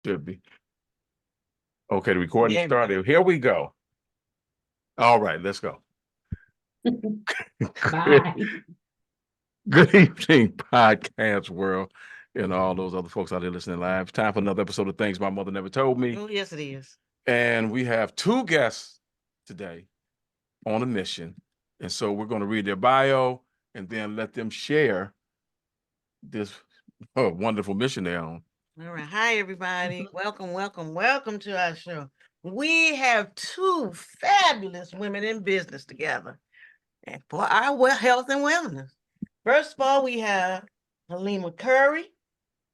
Should be. Okay, the recording started. Here we go. All right, let's go. Bye. Good evening, podcast world, and all those other folks out there listening live. Time for another episode of Things My Mother Never Told Me. Oh, yes, it is. And we have two guests today on a mission. And so we're going to read their bio and then let them share this wonderful mission they're on. All right. Hi, everybody. Welcome to our show. We have two fabulous women in business together and for our health and wellness. First of all, we have Halima Curry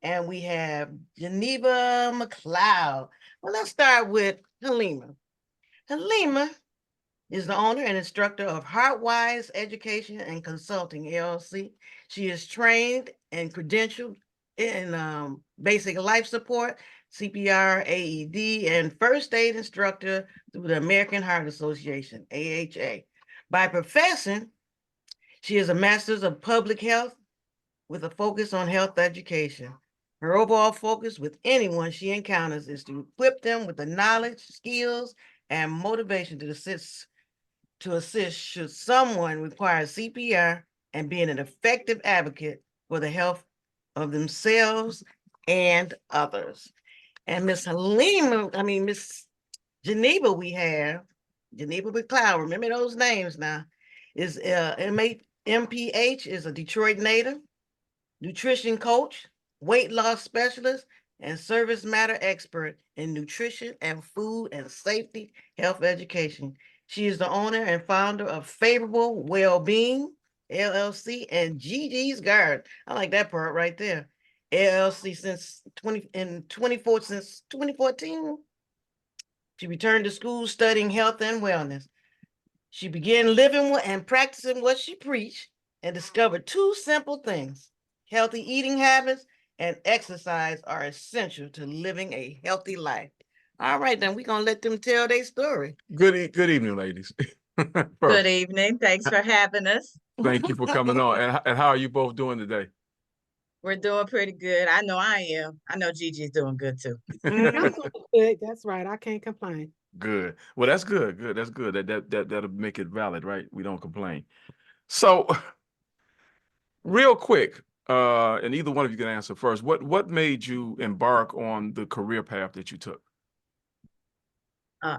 and we have Geneva McCloud. Well, let's start with Halima. Halima is the owner and instructor of Heartwise Education and Consulting, LLC. She is trained and credentialed in basic life support, CPR, AED, and first aid instructor through the American Heart Association, AHA. By profession, she is a master's of public health with a focus on health education. Her overall focus with anyone she encounters is to equip them with the knowledge, skills, and motivation to assist should someone require CPR and being an effective advocate for the health of themselves and others. And Miss Geneva, we have Geneva McCloud. Remember those names now. Is MPH is a Detroit native, nutrition coach, weight loss specialist, and service matter expert in nutrition and food and safety health education. She is the owner and founder of Favorable Wellbeing, LLC, and Gigi's Garden. I like that part right there. LLC since 2014. She returned to school studying health and wellness. She began living and practicing what she preached and discovered two simple things. Healthy eating habits and exercise are essential to living a healthy life. All right, then we're going to let them tell their story. Good evening, ladies. Good evening. Thanks for having us. Thank you for coming on. And how are you both doing today? We're doing pretty good. I know I am. I know Gigi's doing good too. I'm doing good. That's right. I can't complain. Good. Well, that's good. Good. That's good. That'll make it valid, right? We don't complain. So, real quick, and either one of you can answer first. What made you embark on the career path that you took?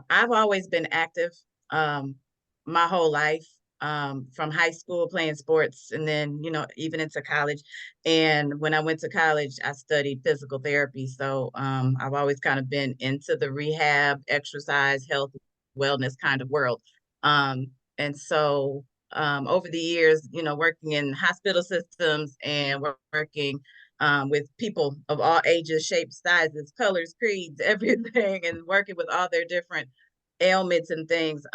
I've always been active my whole life, from high school playing sports and then, even into college. And when I went to college, I studied physical therapy. So I've always kind of been into the rehab, exercise, health, wellness kind of world. And so over the years, working in hospital systems and working with people of all ages, shapes, sizes, colors, creeds, everything, and working with all their different ailments and things,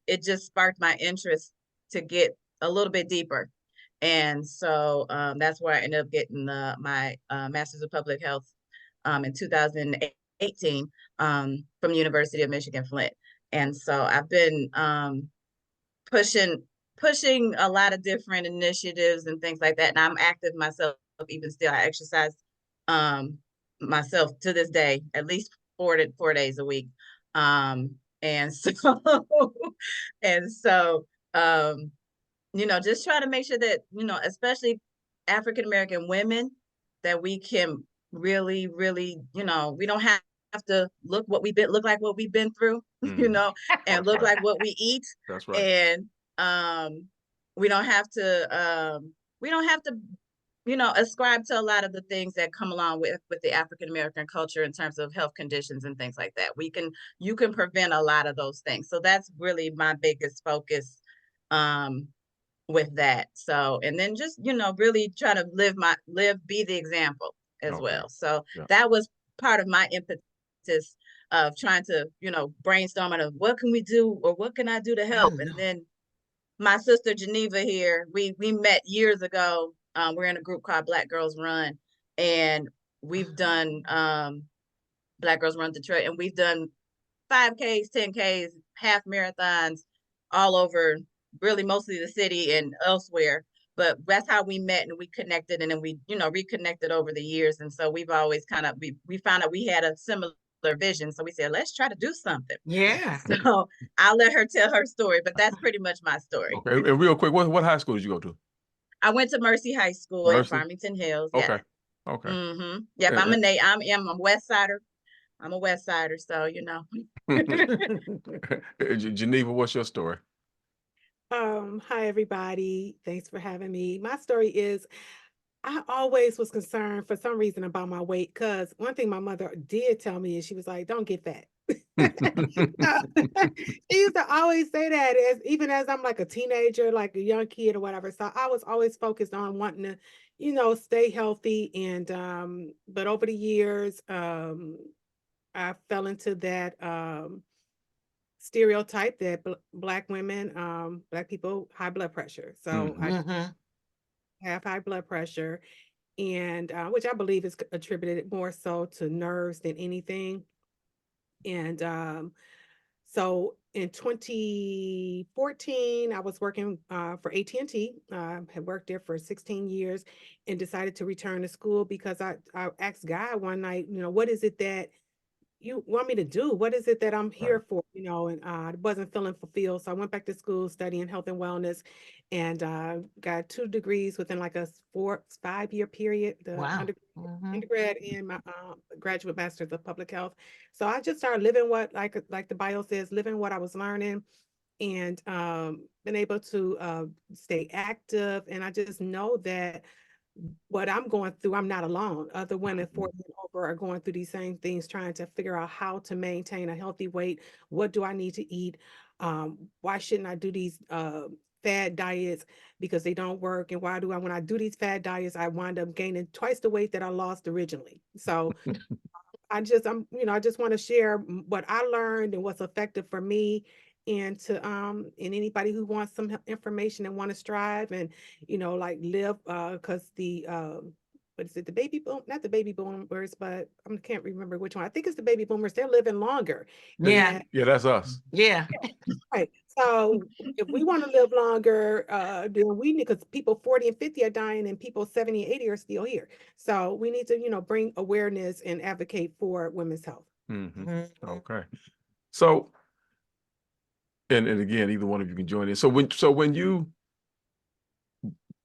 it just sparked my interest to get a little bit deeper. And so that's where I ended up getting my Master's of Public Health in 2018 from the University of Michigan, Flint. And so I've been pushing a lot of different initiatives and things like that. And I'm active myself, even still. I exercise myself to this day, at least 4 days a week. And so just try to make sure that, especially African American women, that we can really, really, we don't have to look like what we've been through, and look like what we eat. That's right. And we don't have to ascribe to a lot of the things that come along with the African American culture in terms of health conditions and things like that. You can prevent a lot of those things. So that's really my biggest focus with that. So, and then just, really try to be the example as well. So that was part of my impetus of trying to, brainstorm on what can we do or what can I do to help? And then my sister Geneva here, we met years ago. We're in a group called Black Girls Run, and we've done Black Girls Run Detroit, and we've done 5Ks, 10Ks, half marathons all over, really mostly the city and elsewhere. but that's how we met and we connected, and then we, reconnected over the years. And so we've always kind of, we found out we had a similar vision. So we said, let's try to do something. Yeah. So I'll let her tell her story, but that's pretty much my story. Okay, and real quick, what high school did you go to? I went to Mercy High School in Mercy? Farmington Hills. Okay, Yeah. okay. Mm-hmm. Yep, And- I'm a West Sider. I'm a West Sider, so Geneva, what's your story? Hi everybody. Thanks for having me. My story is I always was concerned for some reason about my weight, because one thing my mother did tell me is she was like, don't get fat. She used to always say that, even as I'm like a teenager, like a young kid or whatever. So I was always focused on wanting to, stay healthy. And but over the years, I fell into that stereotype that Black women, Black people, high blood pressure. So I Mhm. have high blood pressure, and which I believe is attributed more so to nerves than anything. And so in 2014, I was working for AT&T. Had worked there for 16 years and decided to return to school because I asked God one night, what is it that you want me to do? What is it that I'm here for? And I wasn't feeling fulfilled. So I went back to school studying health and wellness, and got 2 degrees within like a 5-year period, the Wow. Mhm. undergrad and my graduate master's of public health. So I just started living what, like the bio says, living what I was learning, and been able to stay active. And I just know that what I'm going through, I'm not alone. Other women 40 and over are going through these same things, trying to figure out how to maintain a healthy weight. What do I need to eat? Why shouldn't I do these fad diets because they don't work? And why do when I do these fad diets, I wind up gaining twice the weight that I lost originally? So I just want to share what I learned and what's effective for me, and to and anybody who wants some information and want to strive and like live, because the what is it, the baby boom, not the baby boomers, but I can't remember which one. I think it's the baby boomers. They're living longer. Yeah. And Yeah, that's us. Yeah. right. So if we want to live longer, then we need, because people 40 and 50 are dying and people 70 and 80 are still here. So we need to, bring awareness and advocate for women's health. Mhm. Mhm. Okay. So, and again, either one of you can join in. So when you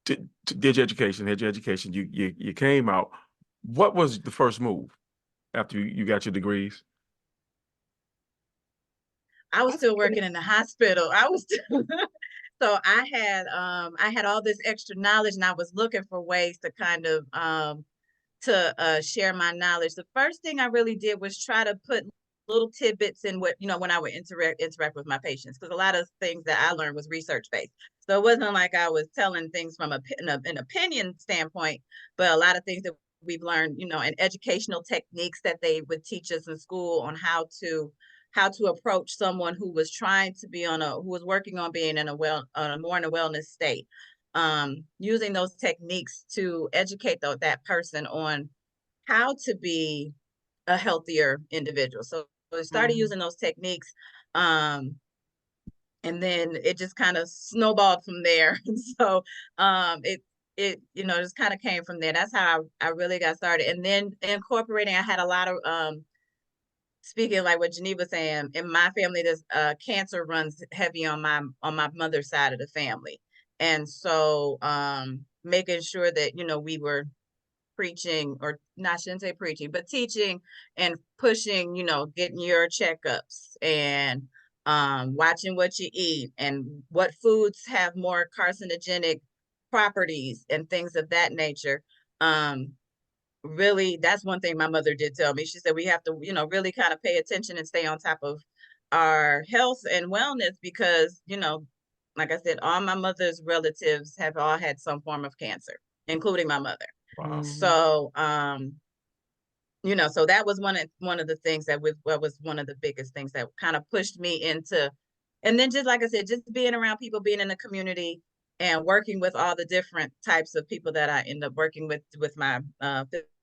did your education, had your education, you came out, what was the first move after you got your degrees? I was I still started- working in the hospital. I was still, so I had all this extra knowledge, and I was looking for ways to kind of to share my knowledge. The first thing I really did was try to put little tidbits in what, when I would interact with my patients, because a lot of things that I learned was research based. So it wasn't like I was telling things from an opinion standpoint, but a lot of things that we've learned, and educational techniques that they would teach us in school on how to approach someone who was trying to be who was working on being in a more in a wellness state. Using those techniques to educate that person on how to be a healthier individual. So I started using those techniques, and then it just kind of snowballed from there. And so it just kind of came from there. That's how I really got started. And then incorporating, I had a lot of speaking like what Geneva saying, in my family, there's cancer runs heavy on my mother's side of the family. And so making sure that, we were preaching, or not, shouldn't say preaching, but teaching and pushing, getting your checkups, and watching what you eat, and what foods have more carcinogenic properties and things of that nature. Really, that's one thing my mother did tell me. She said we have to, really kind of pay attention and stay on top of our health and wellness, because, like I said, all my mother's relatives have all had some form of cancer, including my mother. Wow. So, so that was one of the things that was one of the biggest things that kind of pushed me into, and then just like I said, just being around people, being in the community, and working with all the different types of people that I end up working with my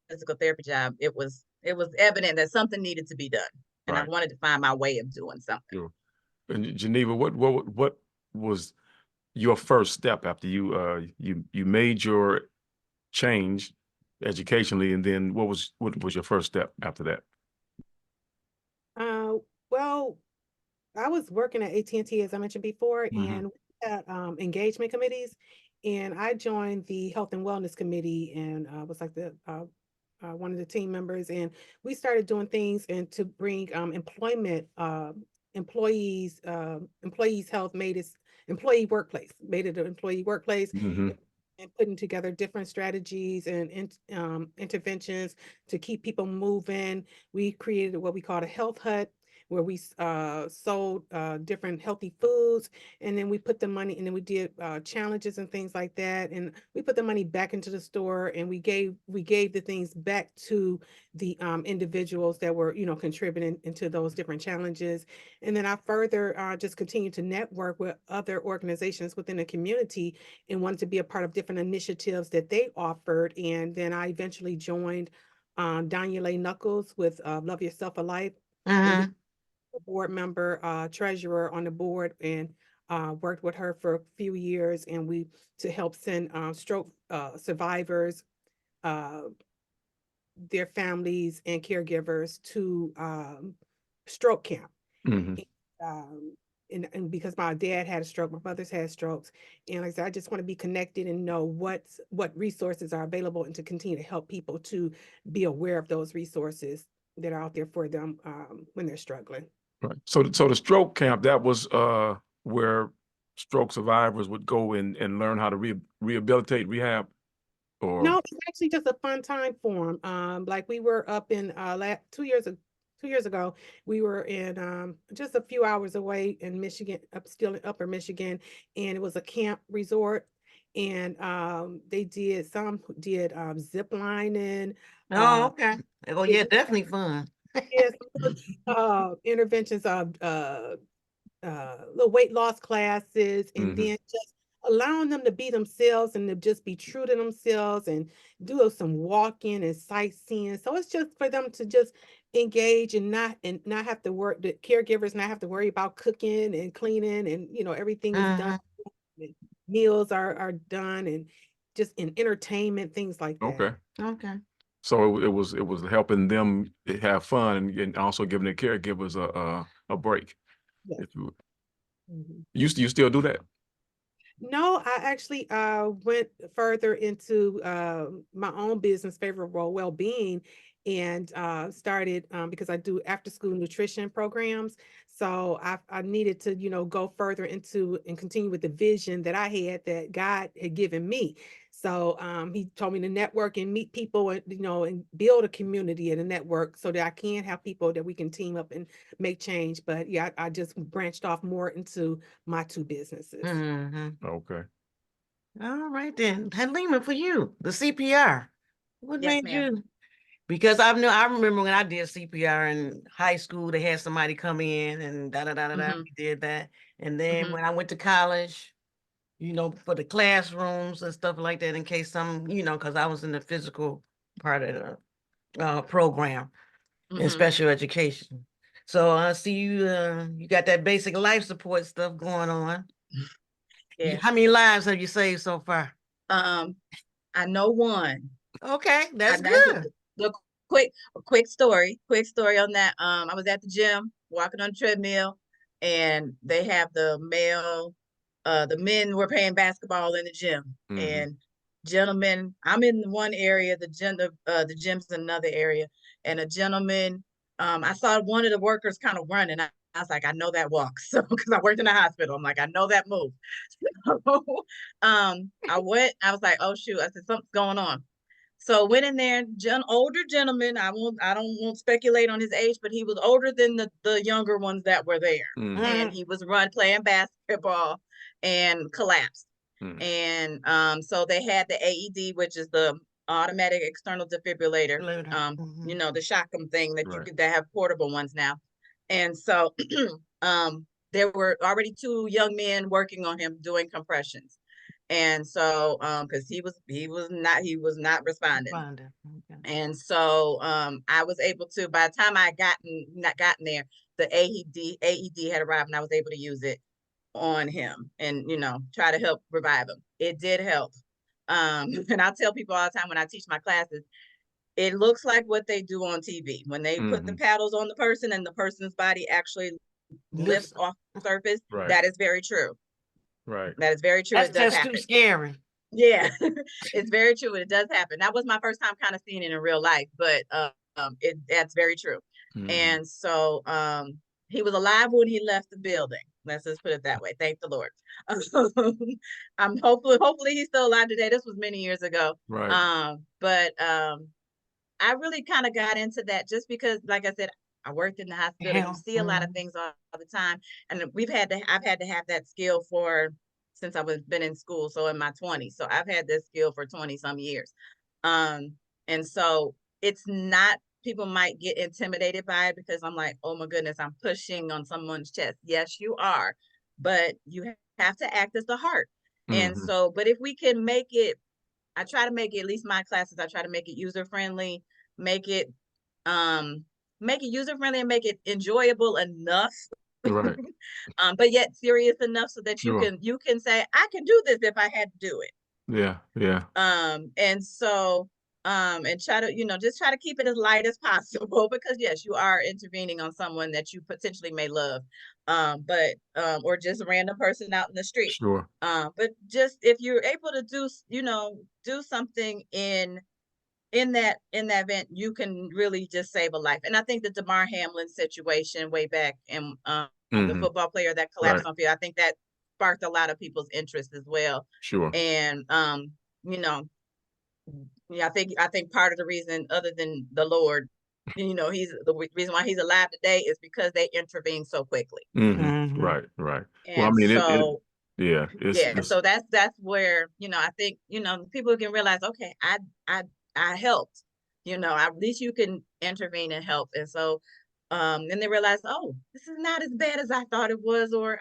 physical therapy job. It was evident that something needed to be done, and I Right. wanted to find my way of doing something. Sure. And Geneva, what was your first step after you made your change educationally, and then what was your first step after that? Well, I was working at AT&T, as I mentioned before, Mhm. and we had engagement committees, and I joined the Health and Wellness Committee and was like the one of the team members, and we started doing things and to bring employment employees health made it employee workplace, made it an employee workplace, Mhm. and putting together different strategies and interventions to keep people moving. We created what we called a health hut, where we sold different healthy foods, and then we put the money, and then we did challenges and things like that, and we put the money back into the store, and we gave the things back to the individuals that were, you know, contributing into those different challenges. And then I further just continued to network with other organizations within the community and wanted to be a part of different initiatives that they offered. And then I eventually joined Danya Knuckles with Love Yourself a Life, and Mm-hmm. a board member, treasurer on the board, and worked with her for a few years, and we to help send stroke survivors, uh, their families and caregivers to stroke camp. Mhm. Um, and because my dad had a stroke, my mother's had strokes, and like I said, I just want to be connected and know what resources are available, and to continue to help people to be aware of those resources that are out there for them when they're struggling. Right. So the stroke camp, that was where stroke survivors would go and learn how to rehabilitate, rehab, or No, it's actually just a fun time for them. Like we were up in 2 years ago, we were in just a few hours away in Michigan, still in Upper Michigan, and it was a camp resort. And they did zip lining, Oh, uh, okay. Oh, they yeah, did, definitely fun. interventions of little weight loss classes, and Mhm. then just allowing them to be themselves and to just be true to themselves and do some walking and sightseeing. So it's just for them to just engage and not have to work, the caregivers not have to worry about cooking and cleaning, and you know everything is done, Mm-hmm. and meals are done, and just in entertainment, things like that. Okay. Okay. So it was helping them have fun and also giving their caregivers a break. Yes. If you Mhm. you still do that? No, I actually went further into my own business, favorable well-being, and started because I do after-school nutrition programs. So I needed to, you know, go further into and continue with the vision that I had, that God had given me. So he told me to network and meet people, and you know, and build a community and a network so that I can have people that we can team up and make change. But yeah, I just branched off more into my two businesses. Mm-hmm. Okay. All right then. Halima, for you, the CPR. What Yes, made ma'am. you? Because I remember when I did CPR in high school, they had somebody come in and da da da da da. Mhm. We did that. And then Mhm. when I went to college, you know, for the classrooms and stuff like that, in case some, you know, because I was in the physical part of the program in Mhm. special education. So I see you you got that basic life support stuff going on. Yes. How many lives have you saved so far? Um, I know one. Okay, I that's that's good. the quick story on that. I was at the gym walking on the treadmill, and they have the men were playing basketball in the gym, Mhm. and gentlemen, I'm in one area, the gym's in another area, and a gentleman, I saw one of the workers kind of running. I was like, I know that walk, so because I worked in the hospital, I'm like, I know that move. I was like, oh shoot, I said something's going on. So went in there, older gentleman. I don't want to speculate on his age, but he was older than the younger ones that were there. Mhm. And he was playing basketball and collapsed. Mhm. And so they had the AED, which is the automatic external defibrillator. Mhm. You know, the Shockum thing that you Right. could they have portable ones now. And so there were already two young men working on him doing compressions. And so because he was not responding. Rhonda. Okay. And so I was able to, by the time I gotten there, the AED had arrived, and I was able to use it. on him and, try to help revive him. It did help. And I tell people all the time when I teach my classes, it looks like what they do on TV when they put the paddles on the person and the person's body actually lifts off the surface. Right. That is very true. Right. That is very true. That's It does just happen. too scary. Yeah, it's very true. It does happen. That was my first time kind of seeing it in real life, but that's very true. And so he was alive when he left the building. Let's just put it that way. Thank the Lord. I'm hopefully he's still alive today. This was many years ago. Right. But I really kind of got into that just because, like I said, I worked in the hospital. You see a lot of things all the time, and I've had to have that skill since I was been in school. So in my 20s, so I've had this skill for 20 some years. And so it's not, people might get intimidated by it because I'm like, oh my goodness, I'm pushing on someone's chest. Yes, you are, but you have to act as the heart. And so, but if we can make it, I try to make it, at least my classes, I try to make it user friendly, make it user friendly and make it enjoyable enough. Right. But yet serious enough so that Sure. you can say, I can do this if I had to do it. Yeah. Yeah. And so and try to, just try to keep it as light as possible because yes, you are intervening on someone that you potentially may love. But or just a random person out in the street. Sure. But just if you're able to do something in that event, you can really just save a life. And I think the DeMar Hamlin situation way back and the football player that collapsed on field, I think that sparked a lot of people's interest as well. Sure. And I think part of the reason, other than the Lord, he's the reason why he's alive today is because they intervened so quickly. Right. Right. And well, I mean, so yeah. and so that's where I think people can realize, okay, I helped, at least you can intervene and help. And so then they realize, oh, this is not as bad as I thought it was, or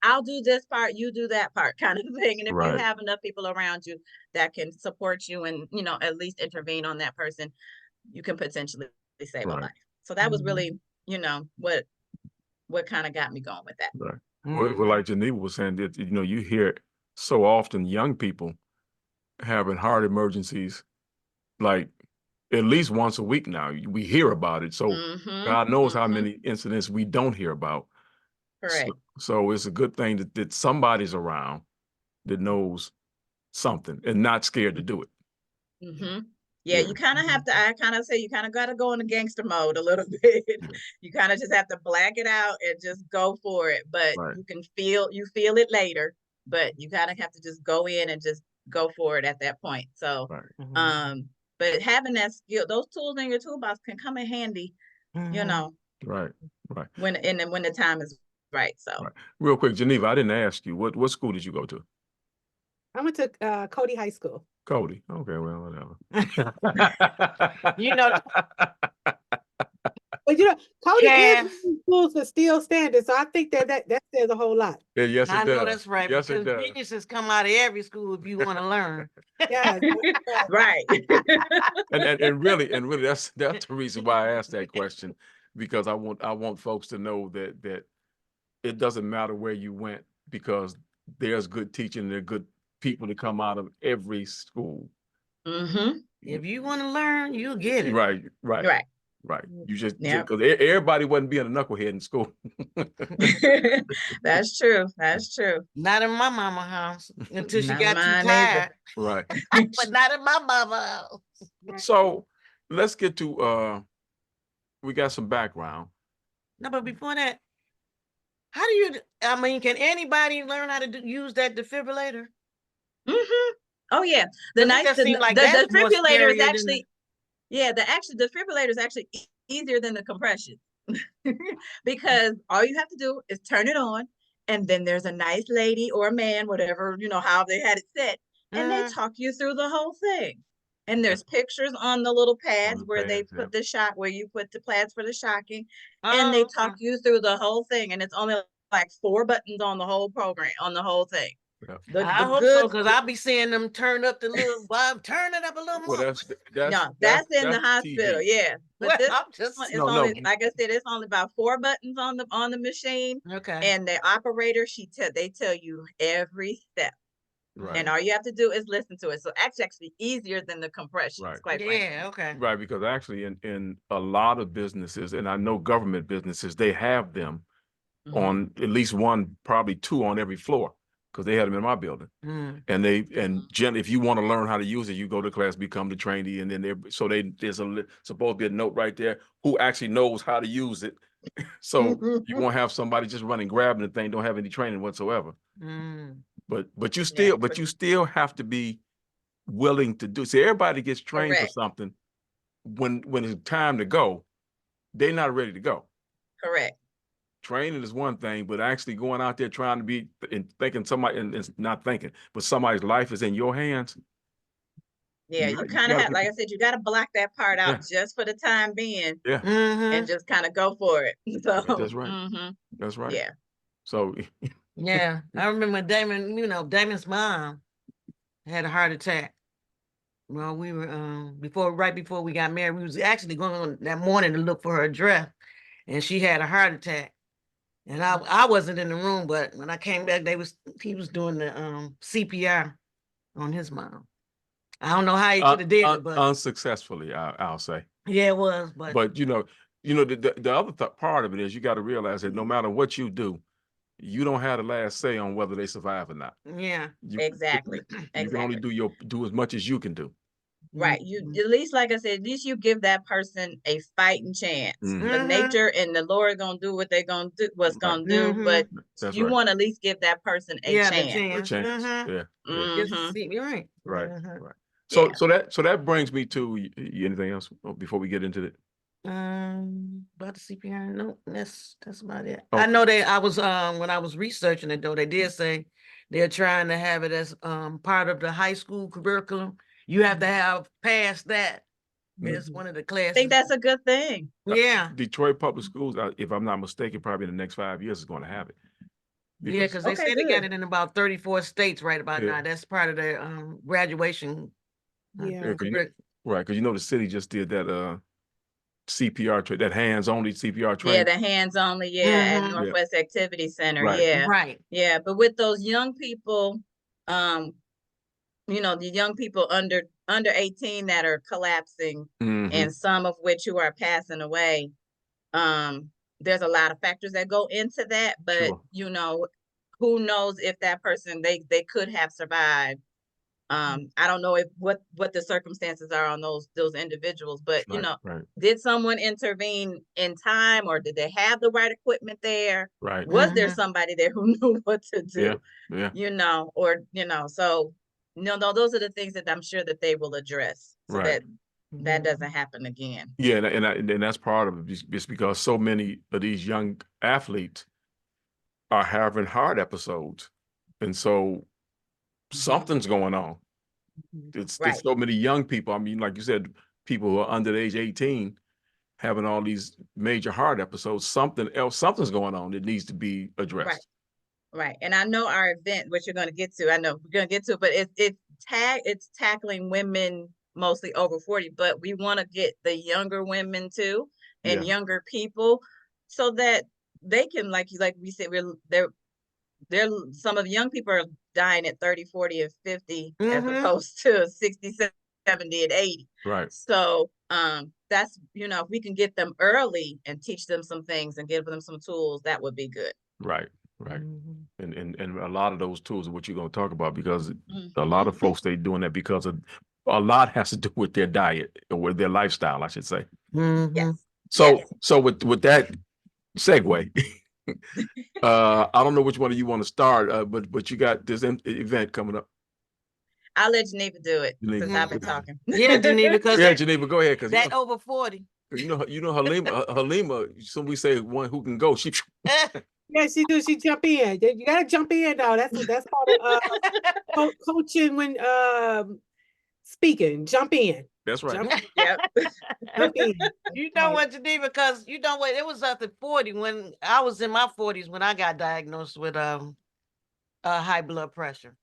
I'll do this part, you do that part, kind of thing. And if you have enough people around you that can support you and at least intervene on that person, you can potentially save a life. So that was really what kind of got me going with that. Right. Well, like Geneva was saying, that you hear so often young people having heart emergencies, like at least once a week now. We hear about it. So God knows how many incidents we don't hear about. Correct. So it's a good thing that somebody's around that knows something and not scared to do it. Yeah, you kind of have to, I kind of say you kind of got to go into gangster mode a little bit. You kind of just have to black it out and just go for it. But you feel it later, but you kind of have to just go in and just go for it at that point. So, but having that skill, those tools in your toolbox can come in handy, Right. when the time is right. So real quick, Geneva, I didn't ask you, what school did you go to? I went to Cody High School. Cody. Okay, well, whatever. But Cody is schools for still standing, so I think that says a whole lot. Yeah, yes, it does. I know that's right. Yes, because it does. geniuses come out of every school if you want to learn. Yeah, right. and really, that's the reason why I asked that question, because I want folks to know that it doesn't matter where you went, because there's good teaching, there are good people to come out of every school. If you want to learn, you'll get it. Right. You just because everybody wasn't being a knucklehead in school. That's true. Not in my mama house until she Not got too mine tired. Right. But not in my mama house. So let's get to we got some background. No, but before that, how do you? I mean, can anybody learn how to use that defibrillator? Oh yeah, the defibrillator is actually the defibrillator is actually easier than the compression because all you have to do is turn it on, and then there's a nice lady or a man, whatever how they had it set, and they talk you through the whole thing. And there's pictures on the little pads where they put the shot, where you put the pads for the shocking, and they talk you through the whole thing. And it's only like 4 buttons on the whole program, on the whole thing. I The hope so, good, because I'll be seeing them turn up the little Bob, turn it up a little Well, more. no, that's in the hospital, TV. yeah. Well, But this I'm just one is No, only, no. like I said, it's only about 4 buttons on the machine, okay. and the operator, they tell you every step, Right. and all you have to do is listen to it. So actually easier than the compressions, Right. quite frankly. Yeah, okay. Right, because actually in a lot of businesses, and I know government businesses, they have them Mhm. on at least one, probably 2 on every floor, because they had them in my building. Mm. And generally, if you want to learn how to use it, you go to class, become the trainee, and then there's supposed to be a note right there who actually knows how to use it. So you won't have somebody just running, grabbing the thing, don't have any training whatsoever. Mm. But you Yeah, still have to be willing to do. See, everybody gets trained for correct, something. When it's time to go, they're not ready to go. correct. Training is one thing, but actually going out there trying to be and thinking somebody and it's not thinking, but somebody's life is in your hands. Yeah, You you got- you kind of gotta have, get like I said, you got to block that part Yeah. out just for the time being, Yeah, Mm-hmm. and just kind of go for it. So, that's right. mhm, That's right. yeah. So Yeah, I remember when Damon, Damon's mom had a heart attack. Well, we were right before we got married, we was actually going on that morning to look for her address, and she had a heart attack. And I wasn't in the room, but when I came back, he was doing the CPR on his mom. I don't know how he could have did it, but unsuccessfully, I'll say. yeah, it was. But The other part of it is you got to realize that no matter what you do, you don't have the last say on whether they survive or not. yeah, Exactly. You can only Exactly. do as much as you can do. Right. You at least, like I said, at least you give that person a fighting chance. Mhm. The Mhm. nature and the Lord gonna do what they're gonna do, what's Right. gonna do, but That's you right. want to at least give that person a Yeah, the chance. A chance. chance. Yeah. Yeah. Just Mhm. see, you're right. Right. Mhm. Right. Yeah. So that brings me to anything else before we get into it? About the CPR, no, that's about it. Oh. I know I was when I was researching it though, they did say they're trying to have it as part of the high school curriculum. You have to have passed that as one of the I classes. think that's a good thing. Yeah. Detroit Public Schools, if I'm not mistaken, probably in the next 5 years is going to have it. Yeah, because they Okay, said they got good. it in about 34 states right about Yeah. now. That's part of their graduation. Yeah. Right, because the city just did that CPR that hands only CPR Yeah, training. the hands only, at Mhm. Northwest Activity Center. Right. Yeah. Right. Yeah. But with those young people, the young people under 18 that are collapsing, Mhm. and some of which who are passing away, there's a lot of factors that go into that, but Sure. who knows if that person, they could have survived. I don't know what the circumstances are on those individuals, but Right. did someone intervene in time, or did they have the right equipment there? Right. Was there Mhm. somebody there who knew what to Yeah. do? Yeah. So no, those are the things that I'm sure that they will address, so Right. that doesn't happen again. Yeah, and that's part of it, just because so many of these young athletes are having heart episodes, and so something's going on. It's Right. so many young people. I mean, like you said, people who are under the age 18 having all these major heart episodes. Something's going on that needs to be addressed. Right. And I know our event, which you're going to get to, I know we're going to get to, but it's tackling women mostly over 40, but we want to get the younger women too, and Yeah. younger people, so that they can, like we said, they're some of the young people are dying at 30, 40, and 50, as opposed to 60, 70, and 80. Right. So that's, if we can get them early and teach them some things and give them some tools, that would be good. Right. Right. Mhm. And a lot of those tools are what you're going to talk about, because Mhm. a lot of folks, they doing that because of a lot has to do with their diet, or with their lifestyle, I should say. Mhm. Yes. So Yes. so with that segue, I don't know which one of you want to start, but you got this event coming up. I'll let Geneva do it, Geneva. since I've been talking. Yeah, Geneva, because Yeah, Geneva, go ahead, because that over 40. Halima. So we say one who can go. She Yeah, she do. She jump in. You gotta jump in though. That's part of coaching when speaking. Jump in. That's right. Jump, Yep. jump in. You know what, Geneva, because you know what, it was after 40 when I was in my 40s when I got diagnosed with high blood pressure.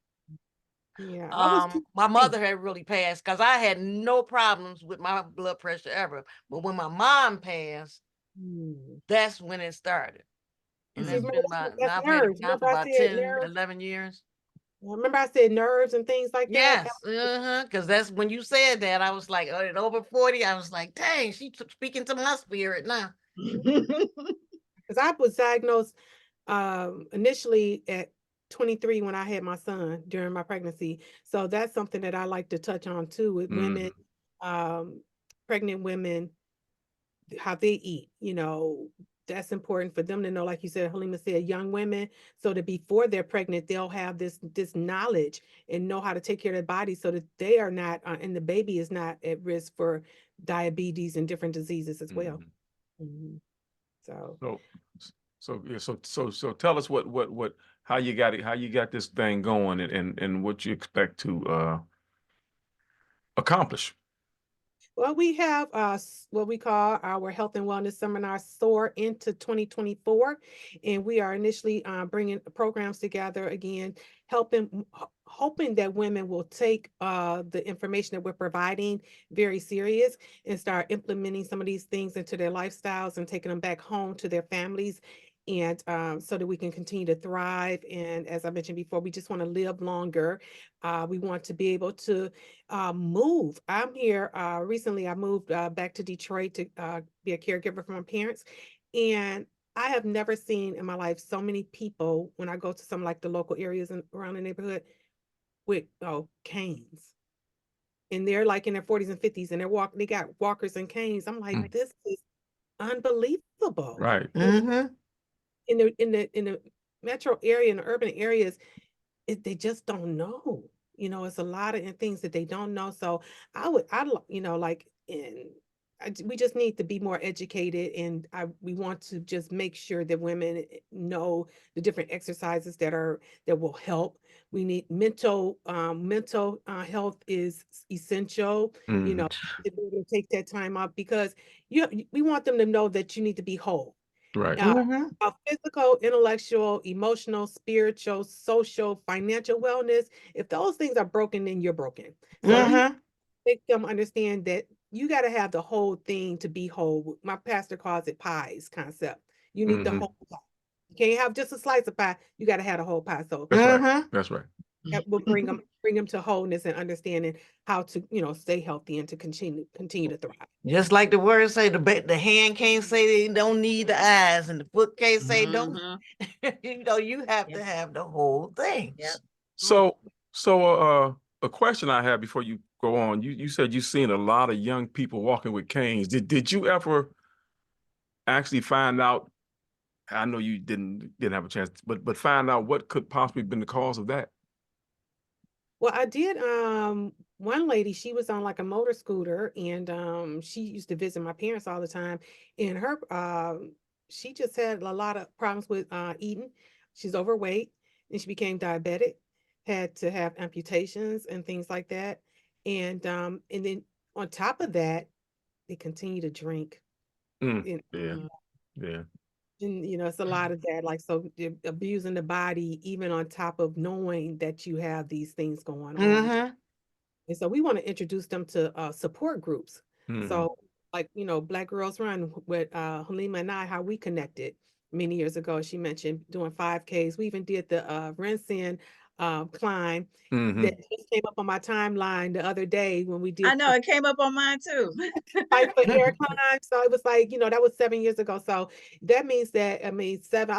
Yeah, I was My mother had really passed because I had no problems with my blood pressure ever. But when my mom passed, that's when it started. And See, that's remember, been about, that's now I've had it nerves. now for Remember I about said 10, nerves? 11 years. Remember I said nerves and things like that? Yes, because that's when you said that, I was like, at over 40, I was like, dang, she's speaking to my spirit now. Because I was diagnosed initially at 23 when I had my son during my pregnancy. So that's something that I like to touch on too with women, pregnant women, how they eat, that's important for them to know, like you said, Halima said, young women, so that before they're pregnant, they'll have this knowledge and know how to take care of their body so that they are not, and the baby is not at risk for diabetes and different diseases as well. So So tell us how you got this thing going and what you expect to accomplish. well, we have what we call our health and wellness seminar, Soar into 2024. And we are initially bringing programs together again, hoping that women will take the information that we're providing very serious and start implementing some of these things into their lifestyles and taking them back home to their families. And so that we can continue to thrive. And as I mentioned before, we just want to live longer. We want to be able to move. I'm here. Recently, I moved back to Detroit to be a caregiver for my parents. And I have never seen in my life so many people when I go to some like the local areas and around the neighborhood with canes. And they're like in their 40s and 50s and they got walkers and canes. I'm like, this is unbelievable. Right. In the metro area, in the urban areas, they just don't know. It's a lot of things that they don't know. So we just need to be more educated, and we want to just make sure that women know the different exercises that will help. We need mental health is essential. To be able to take that time out because we want them to know that you need to be whole. Right. Physical, intellectual, emotional, spiritual, social, financial wellness. If those things are broken, then you're broken. So we make them understand that you got to have the whole thing to be whole. My pastor calls it pies concept. You need the whole pie. You can't have just a slice of pie. You got to have the whole pie. So That's right. that will bring them to wholeness and understanding how to stay healthy and to continue to thrive. Just like the words say, the hand can't say they don't need the eyes, and the foot can't say don't. You have to have the whole thing. Yep. So a question I have before you go on, you said you've seen a lot of young people walking with canes. Did you ever actually find out? I know you didn't have a chance, but find out what could possibly been the cause of that. Well, I did. One lady, she was on like a motor scooter, and she used to visit my parents all the time. And she just had a lot of problems with eating. She's overweight, and she became diabetic. Had to have amputations and things like that. And then on top of that, they continue to drink. Yeah. And it's a lot of that, like, so abusing the body, even on top of knowing that you have these things going on. And so we want to introduce them to support groups. So like, Black Girls Run with Halima and I, how we connected many years ago. She mentioned doing 5Ks. We even did the Rinsen climb that just came up on my timeline the other day when we did. I know it came up on mine too. Fight for air climb. So it was like, that was 7 years ago. So that means that, seven,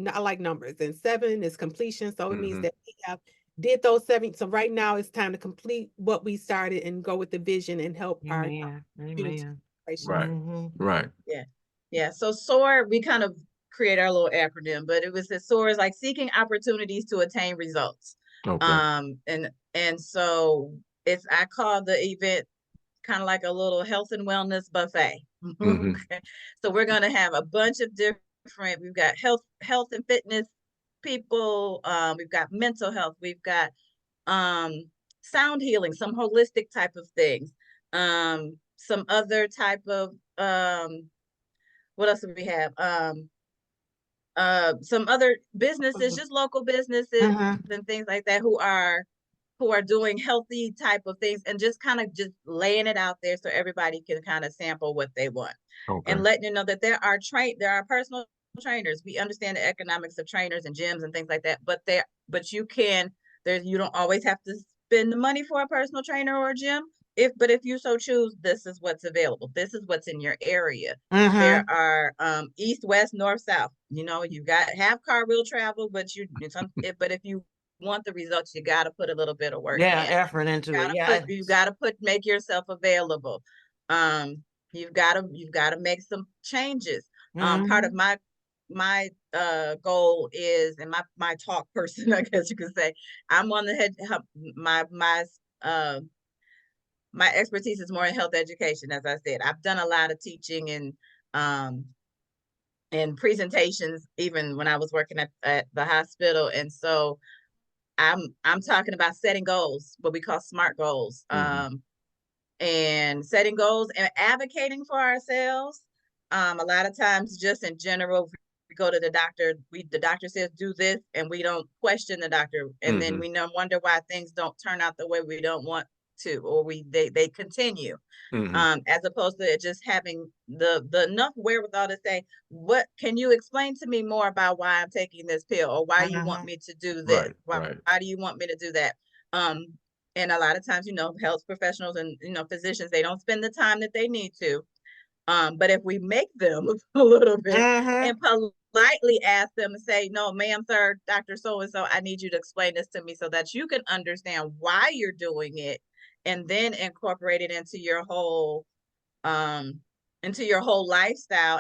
I like numbers, and 7 is completion. So it means that we did those 7. So right now it's time to complete what we started and go with the vision and help our community. Right. Yeah. So SOAR, we kind of create our little acronym, but SOAR is like seeking opportunities to attain results. Okay. And so I call the event kind of like a little health and wellness buffet. Okay. So we're going to have a bunch of different, we've got health and fitness people. We've got mental health. We've got sound healing, some holistic type of things. Some other type of, what else do we have? some other businesses, just local businesses and things like that who are doing healthy type of things, and just kind of just laying it out there so everybody can kind of sample what they want. Okay. And letting you know that there are personal trainers. We understand the economics of trainers and gyms and things like that, but you don't always have to spend the money for a personal trainer or a gym. But if you so choose, this is what's available. This is what's in your area. There are east, west, north, south. You got have car wheel travel, but if you want the results, you got to put a little bit of work in. Effort into it. You got to make yourself available. You've got to make some changes. Part of my goal is, and my talk person, I guess you could say, I'm on the head. My expertise is more in health education. As I said, I've done a lot of teaching and presentations, even when I was working at the hospital. And so I'm talking about setting goals, what we call SMART goals, and setting goals and advocating for ourselves. A lot of times, just in general, we go to the doctor, the doctor says do this, and we don't question the doctor, and then we wonder why things don't turn out the way we don't want to, or they continue. As opposed to just having the enough wherewithal to say, what can you explain to me more about why I'm taking this pill, or why you want me to do this? Why do you want me to do that? And a lot of times, health professionals and, physicians, they don't spend the time that they need to. But if we make them a little bit and politely ask them and say, no, ma'am, sir, Dr. So-and-so, I need you to explain this to me so that you can understand why you're doing it, and then incorporate it into your whole lifestyle,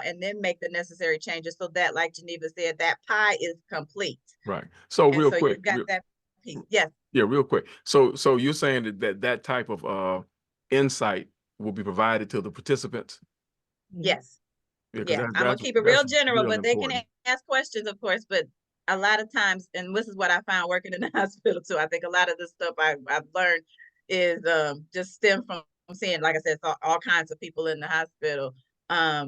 and then make the necessary changes so that, like Geneva said, that pie is complete. Right. So real quick, you've got that piece. Yes. Yeah, real quick. So you're saying that type of insight will be provided to the participants? Yes. Yeah, I'm gonna keep it real general, but they can ask questions, of course. But a lot of times, and this is what I found working in the hospital too, I think a lot of the stuff I've learned is just stem from seeing, like I said, all kinds of people in the hospital. A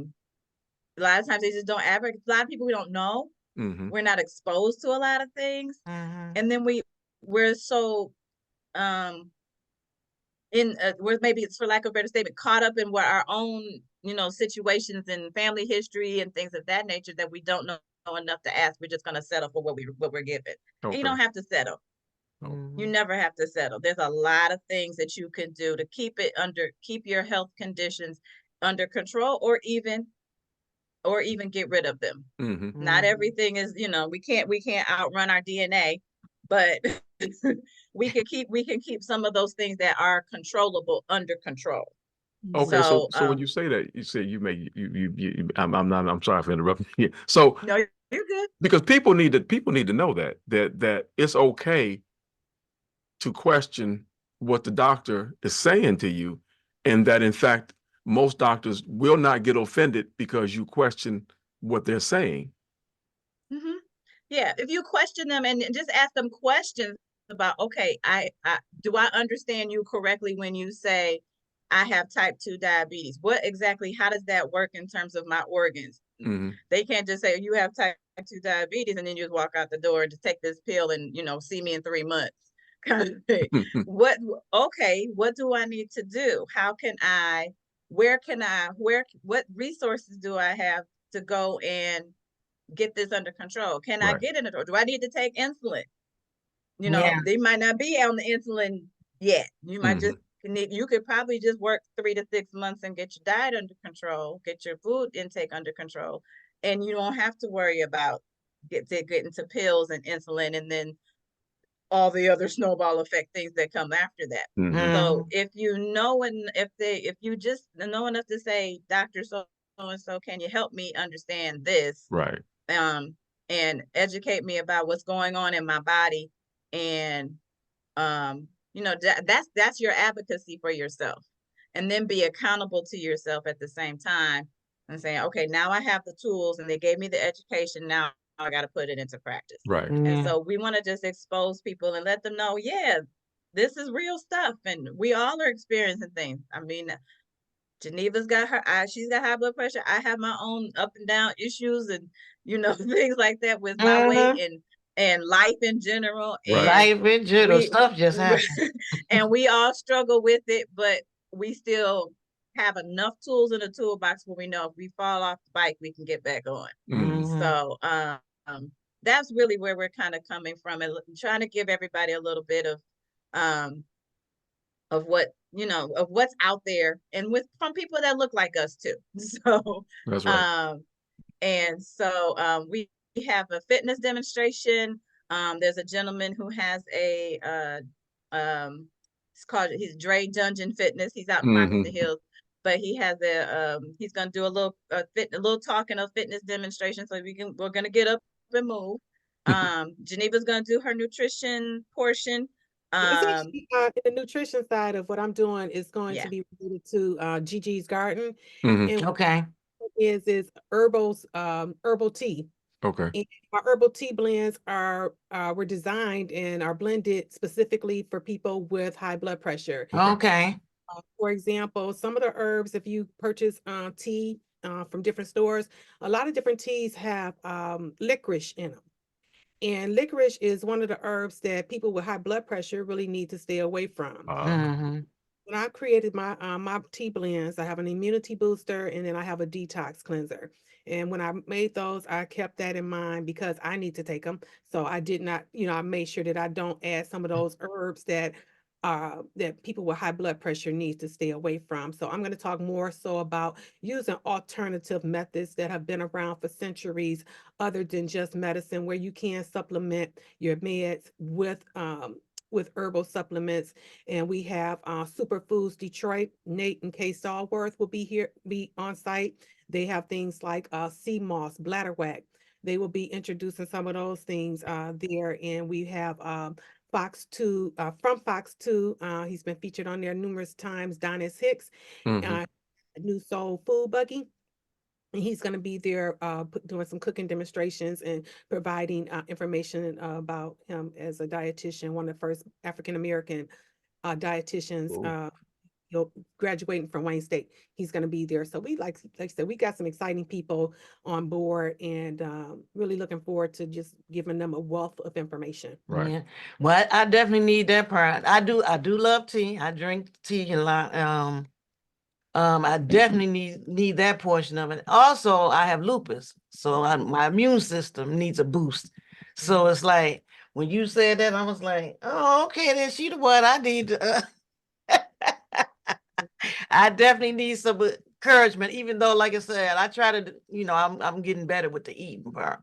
lot of times they just don't advocate. A lot of people we don't know. We're not exposed to a lot of things, and then we're so where maybe it's, for lack of a better statement, caught up in what our own situations and family history and things of that nature, that we don't know enough to ask. We're just going to settle for what we're given. And you don't have to settle. You never have to settle. There's a lot of things that you can do to keep your health conditions under control, or even get rid of them. Not everything is, we can't outrun our DNA, but we can keep some of those things that are controllable under control. Okay, so when you say that, you say I'm sorry for interrupting you. So no, you're good. Because people need to know that it's okay to question what the doctor is saying to you, and that in fact most doctors will not get offended because you question what they're saying. Yeah, if you question them and just ask them questions about, okay, do I understand you correctly when you say I have type 2 diabetes? How does that work in terms of my organs? They can't just say you have type 2 diabetes and then you just walk out the door and just take this pill and see me in 3 months kind of thing. What do I need to do? What resources do I have to go and get this under control? Can I get it under control? Do I need to take insulin? They might not be on the insulin yet. You might you could probably just work 3 to 6 months and get your diet under control, get your food intake under control, and you don't have to worry about getting to pills and insulin and then all the other snowball effect things that come after that. So if you just know enough to say, Dr. So-and-so, can you help me understand this? Right. And educate me about what's going on in my body, and that's your advocacy for yourself, and then be accountable to yourself at the same time, and saying, okay, now I have the tools and they gave me the education, now I got to put it into practice. Right. And so we want to just expose people and let them know, this is real stuff, and we all are experiencing things. I mean, Geneva's got she's got high blood pressure. I have my own up and down issues and, things like that with my weight and life in general. Right. And Life in general, stuff just happened. and we all struggle with it, but we still have enough tools in the toolbox where we know if we fall off the bike, we can get back on. Mhm. So that's really where we're kind of coming from, and trying to give everybody a little bit of what, of what's out there, and from people that look like us too. So That's right. and so we have a fitness demonstration. There's a gentleman who has he's Dre Dungeon Fitness. He's out in Farmington Hills, but he has he's gonna do a little talking of fitness demonstration. So we're gonna get up and move. Geneva's gonna do her nutrition portion. It's actually the nutrition side of what I'm doing is going to be related to Gigi's Garden. And Okay. is herbal tea. Okay. And our herbal tea blends were designed and are blended specifically for people with high blood pressure. Okay. For example, some of the herbs, if you purchase tea from different stores, a lot of different teas have licorice in them. And licorice is one of the herbs that people with high blood pressure really need to stay away from. When I created my tea blends, I have an immunity booster and then I have a detox cleanser. And when I made those, I kept that in mind because I need to take them. So I did not, I made sure that I don't add some of those herbs that people with high blood pressure need to stay away from. So I'm going to talk more so about using alternative methods that have been around for centuries, other than just medicine, where you can supplement your meds with herbal supplements. And we have Superfoods Detroit. Nate and Kay Stallworth will be on site. They have things like sea moss, bladderwhack. They will be introducing some of those things there. And we have Fox 2, from Fox 2. He's been featured on there numerous times. Donis Hicks, New Soul Food Buggy. And he's going to be there doing some cooking demonstrations and providing information about him as a dietitian, one of the first African-American dietitians graduating from Wayne State. He's going to be there. So we, like I said, we got some exciting people on board, and really looking forward to just giving them a wealth of information. Right. Yeah. Well, I definitely need that part. I do love tea. I drink tea a lot. I definitely need that portion of it. Also, I have lupus, so my immune system needs a boost. So it's like when you said that, I was like, oh, okay, then she the one I need to. I definitely need some encouragement, even though, like I said, I try to, I'm getting better with the eating part.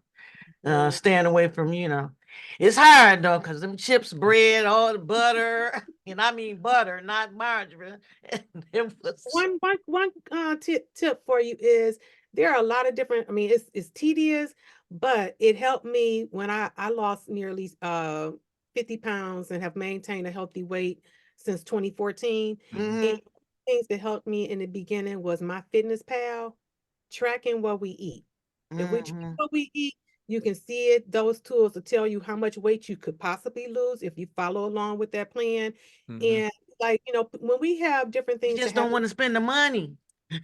Staying away from, it's hard though, because them chips, bread, all the butter, and I mean butter, not margarine. One tip for you is there are a lot of different, I mean, it's tedious, but it helped me when I lost nearly 50 pounds and have maintained a healthy weight since 2014. And things that helped me in the beginning was my Fitness Pal, tracking what we eat. If we track what we eat, you can see it. Those tools will tell you how much weight you could possibly lose if you follow along with that plan. And like, when we have different things, you just don't want to spend the money.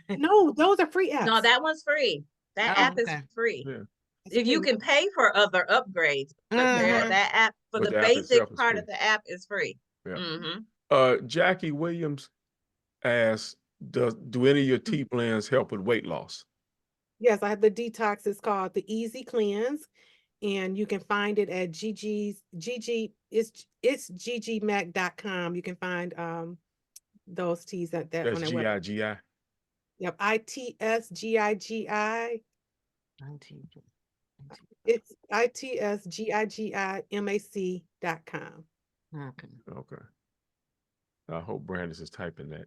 No, those are free apps. No, that one's free. That app is free. Yeah. If you can pay for other upgrades, but that app for the basic part of the app is free. Yeah. Jackie Williams asked, do any of your tea blends help with weight loss? Yes, I have the detox. It's called the Easy Cleanse, and you can find it at it's ggmac.com. You can find those teas at that. That's GIGI. Yep, ITSGIGI. It's ITSGIGIMAC.com. Okay. I hope Brandis is typing that.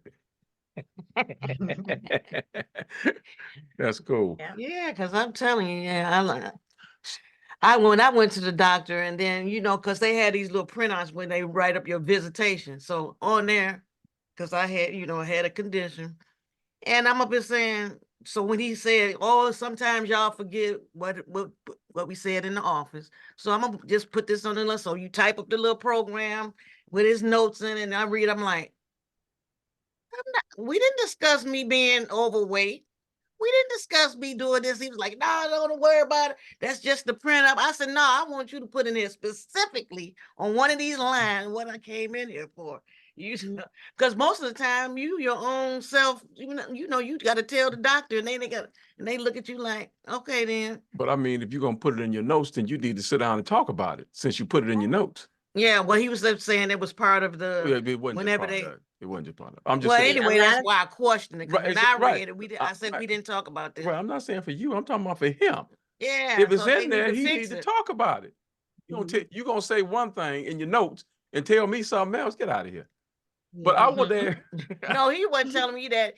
That's cool. Yeah, because I'm telling you, when I went to the doctor, and then because they had these little printouts when they write up your visitation. So on there, because I had had a condition, and I'm up here saying, so when he said, oh, sometimes y'all forget what we said in the office. So I'm gonna just put this on the list. So you type up the little program with his notes in, and I read. I'm like, We didn't discuss me being overweight. We didn't discuss me doing this. He was like, no, don't worry about it. That's just the print up. I said, no, I want you to put in here specifically on one of these lines what I came in here for. You, because most of the time you your own self, you know, you got to tell the doctor, and they look at you like, okay, then. But I mean, if you're gonna put it in your notes, then you need to sit down and talk about it since you put it in your notes. Yeah, well, he was saying it was part of the Yeah, it wasn't just whenever part they. of that. It wasn't just part of that. I'm just Well, saying. anyway, A lot that's of- why I questioned it. Because Right, when I right. read it, I said we didn't talk about this. Right, I'm not saying for you. I'm talking about for him. Yeah, If it's so they in need there, to he fix needs to it. talk about it. You gonna say one thing in your notes and tell me something else. Get out of here. But I was there. No, he wasn't telling me that.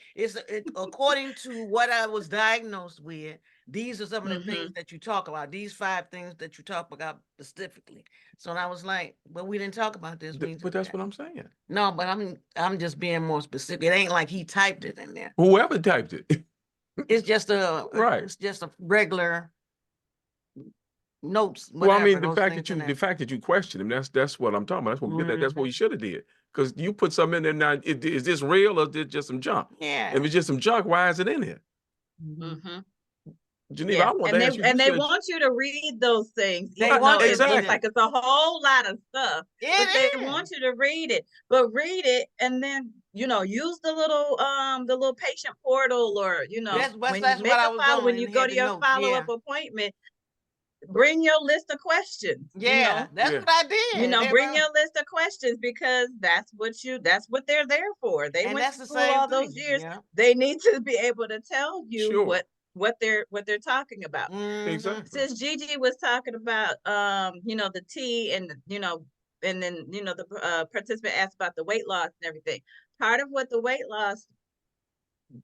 According to what I was diagnosed with. These are some of the things that you talk about. These 5 things that you talk about specifically. So I was like, "But we didn't talk about this." But that's what I'm saying. No, but I'm just being more specific. It ain't like he typed it in there. Whoever typed it. It's just a Right. It's just a regular notes. Well, I mean, whatever, the fact that you question him, that's what I'm talking about. That's what we did. That's what you should have did. Because you put something in there now. Is this real or is this just some junk? Yeah. If it's just some junk, why is it in here? Geneva, I want to ask you. And they want you to read those things. They even want though you it to looks read like it's a whole lot of stuff. It But they is. want you to read it. But read it and then, use the little patient portal, or That's when what you make I a was follow, when doing, you and go had to the your notes, follow-up appointment, bring your list of questions. Yeah, that's Yeah. what I did. Bring your list of questions, because that's what they're there for. They And went that's to the school same all those thing, years. yeah. They need to be able to tell you Sure. what they're talking about. Exactly. Since Gigi was talking about the tea, and and then the participant asked about the weight loss and everything. Part of what the weight loss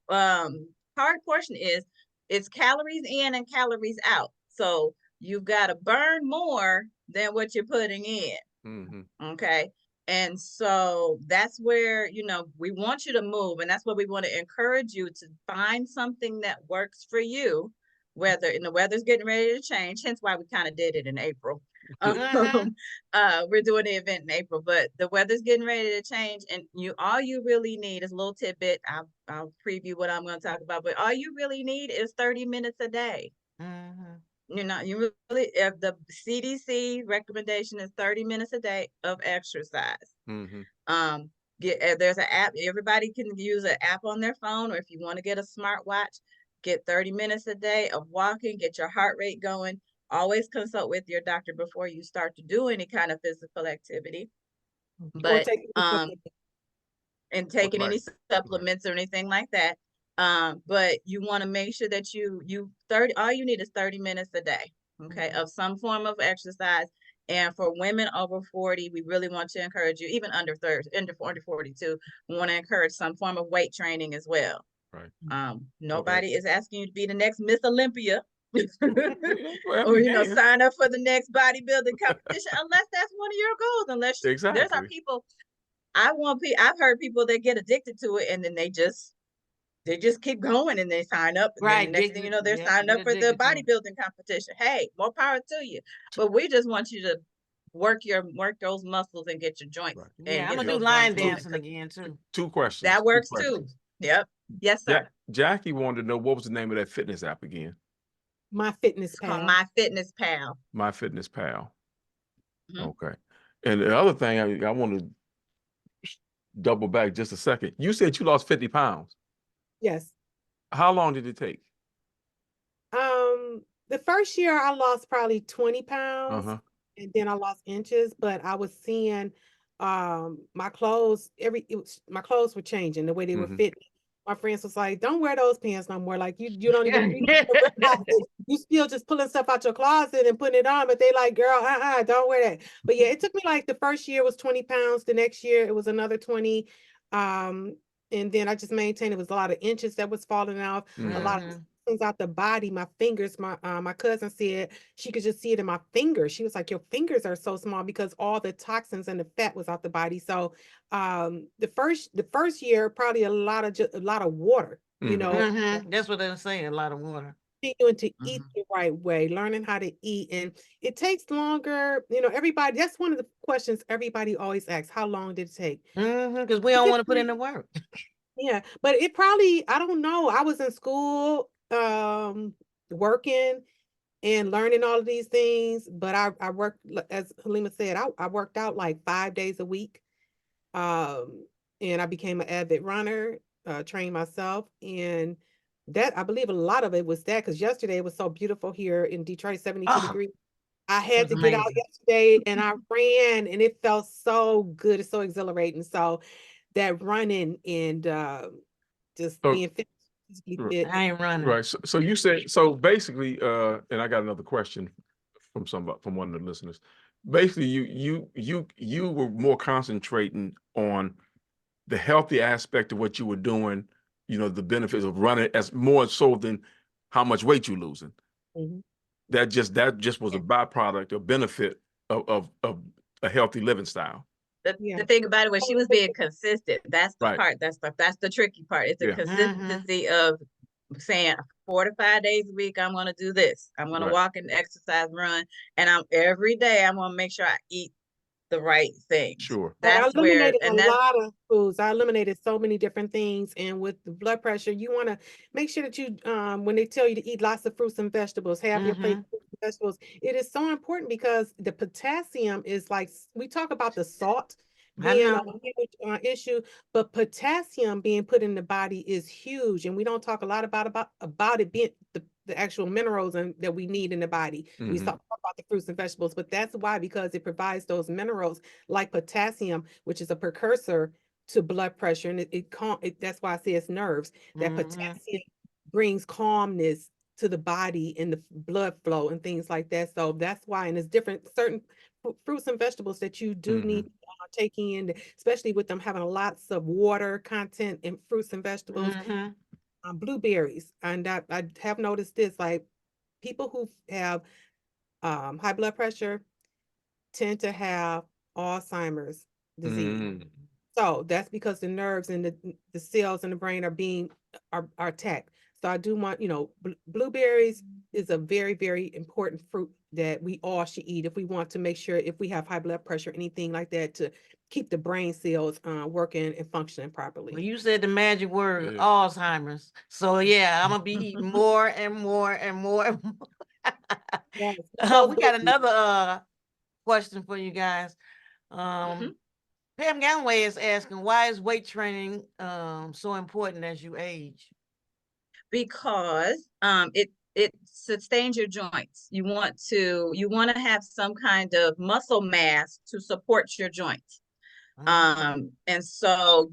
hard portion is, it's calories in and calories out. So you've got to burn more than what you're putting in. Okay. And so that's where, we want you to move. And that's what we want to encourage you to find something that works for you, and the weather's getting ready to change, hence why we kind of did it in April. We're doing the event in April, but the weather's getting ready to change, and all you really need is a little tidbit. I'll preview what I'm going to talk about, but all you really need is 30 minutes a day. You really, if the CDC recommendation is 30 minutes a day of exercise. There's an app. Everybody can use an app on their phone, or if you want to get a smartwatch, get 30 minutes a day of walking, get your heart rate going. Always consult with your doctor before you start to do any kind of physical activity. But and taking any supplements or anything like that. But you want to make sure that all you need is 30 minutes a day, okay, of some form of exercise. And for women over 40, we really want to encourage you, even under 42, we want to encourage some form of weight training as well. Right. Nobody is asking you to be the next Miss Olympia. Well, or sign up for the next bodybuilding competition, unless that's one of your goals. Unless there's our people. I've heard people that get addicted to it, and then they just keep going, and they sign up. And then the next thing you know, they're signing up for the bodybuilding competition. Hey, more power to you. But we just want you to work those muscles and get your joints. Right. Yeah, I'm gonna do line dancing again too. 2 questions. That works too. Yep. Yes, sir. Jackie wanted to know, what was the name of that fitness app again? My Fitness Pal. Pal. My Fitness Pal. My Fitness Pal. Okay. And the other thing I want to double back just a second. You said you lost 50 pounds. Yes. How long did it take? The first year I lost probably 20 pounds, and then I lost inches, but I was seeing my clothes my clothes were changing the way they were fitting. My friends was like, don't wear those pants no more. Like you don't even you still just pulling stuff out your closet and putting it on, but they like, girl, don't wear that. But yeah, it took me like the first year was 20 pounds. The next year it was another 20. And then I just maintained. It was a lot of inches that was falling off, a lot of things out the body, my fingers. My cousin said she could just see it in my fingers. She was like, your fingers are so small because all the toxins and the fat was out the body. So the first year, probably a lot of water, That's what they're saying, a lot of water. Continuing to eat the right way, learning how to eat. And it takes longer, everybody, that's one of the questions everybody always asks, how long did it take? Because we don't want to put in the work. Yeah, but it probably, I don't know. I was in school, working and learning all of these things, but I worked, as Halima said, I worked out like 5 days a week. Um, and I became an avid runner, trained myself, and that, I believe a lot of it was that, because yesterday it was so beautiful here in Detroit, 72 Oh, degrees. I it had was to get out amazing. yesterday and I ran and it felt so good. It's so exhilarating. So that running and just So, being physically r- fit. I ain't running. right. So you said, so basically, and I got another question from one of the listeners. Basically, you were more concentrating on the healthy aspect of what you were doing, the benefits of running as more so than how much weight you're losing. Mhm. That just was a byproduct or benefit of a healthy living style. Yeah. The thing about it was she was being consistent. That's the Right. part. That's the tricky part. It's the Yeah. consistency of saying 4 to 5 days a week, I'm gonna do this. I'm gonna Right. walk and exercise, run, and every day I'm gonna make sure I eat the right things. Sure. But I That's where, eliminated a and that's lot of foods. I eliminated so many different things. And with the blood pressure, you want to make sure that you, when they tell you to eat lots of fruits and vegetables, have your plate of fruits and vegetables. It is so important because the potassium is like, we talk about the salt I being a know. huge issue, but potassium being put in the body is huge. And we don't talk a lot about it being the actual minerals that we need in the body. We Mhm. talk about the fruits and vegetables, but that's why, because it provides those minerals like potassium, which is a precursor to blood pressure, and that's why I say it's nerves. That potassium brings calmness to the body and the blood flow and things like that. So that's why, and it's different certain fruits and vegetables that you do need take in, especially with them having lots of water content in fruits and vegetables. Blueberries, and I have noticed this, like people who have high blood pressure tend to have Alzheimer's disease. Mhm. So that's because the nerves and the cells in the brain are attacked. So I do want, blueberries is a very, very important fruit that we all should eat if we want to make sure, if we have high blood pressure, anything like that, to keep the brain cells working and functioning properly. Well, you said the magic word, Yeah. Alzheimer's. So yeah, I'm gonna be eating more and more and more and more. Yes. We got another question for you guys. Pam Galloway is asking, why is weight training so important as you age? because it sustains your joints. You want to have some kind of muscle mass to support your joints. And so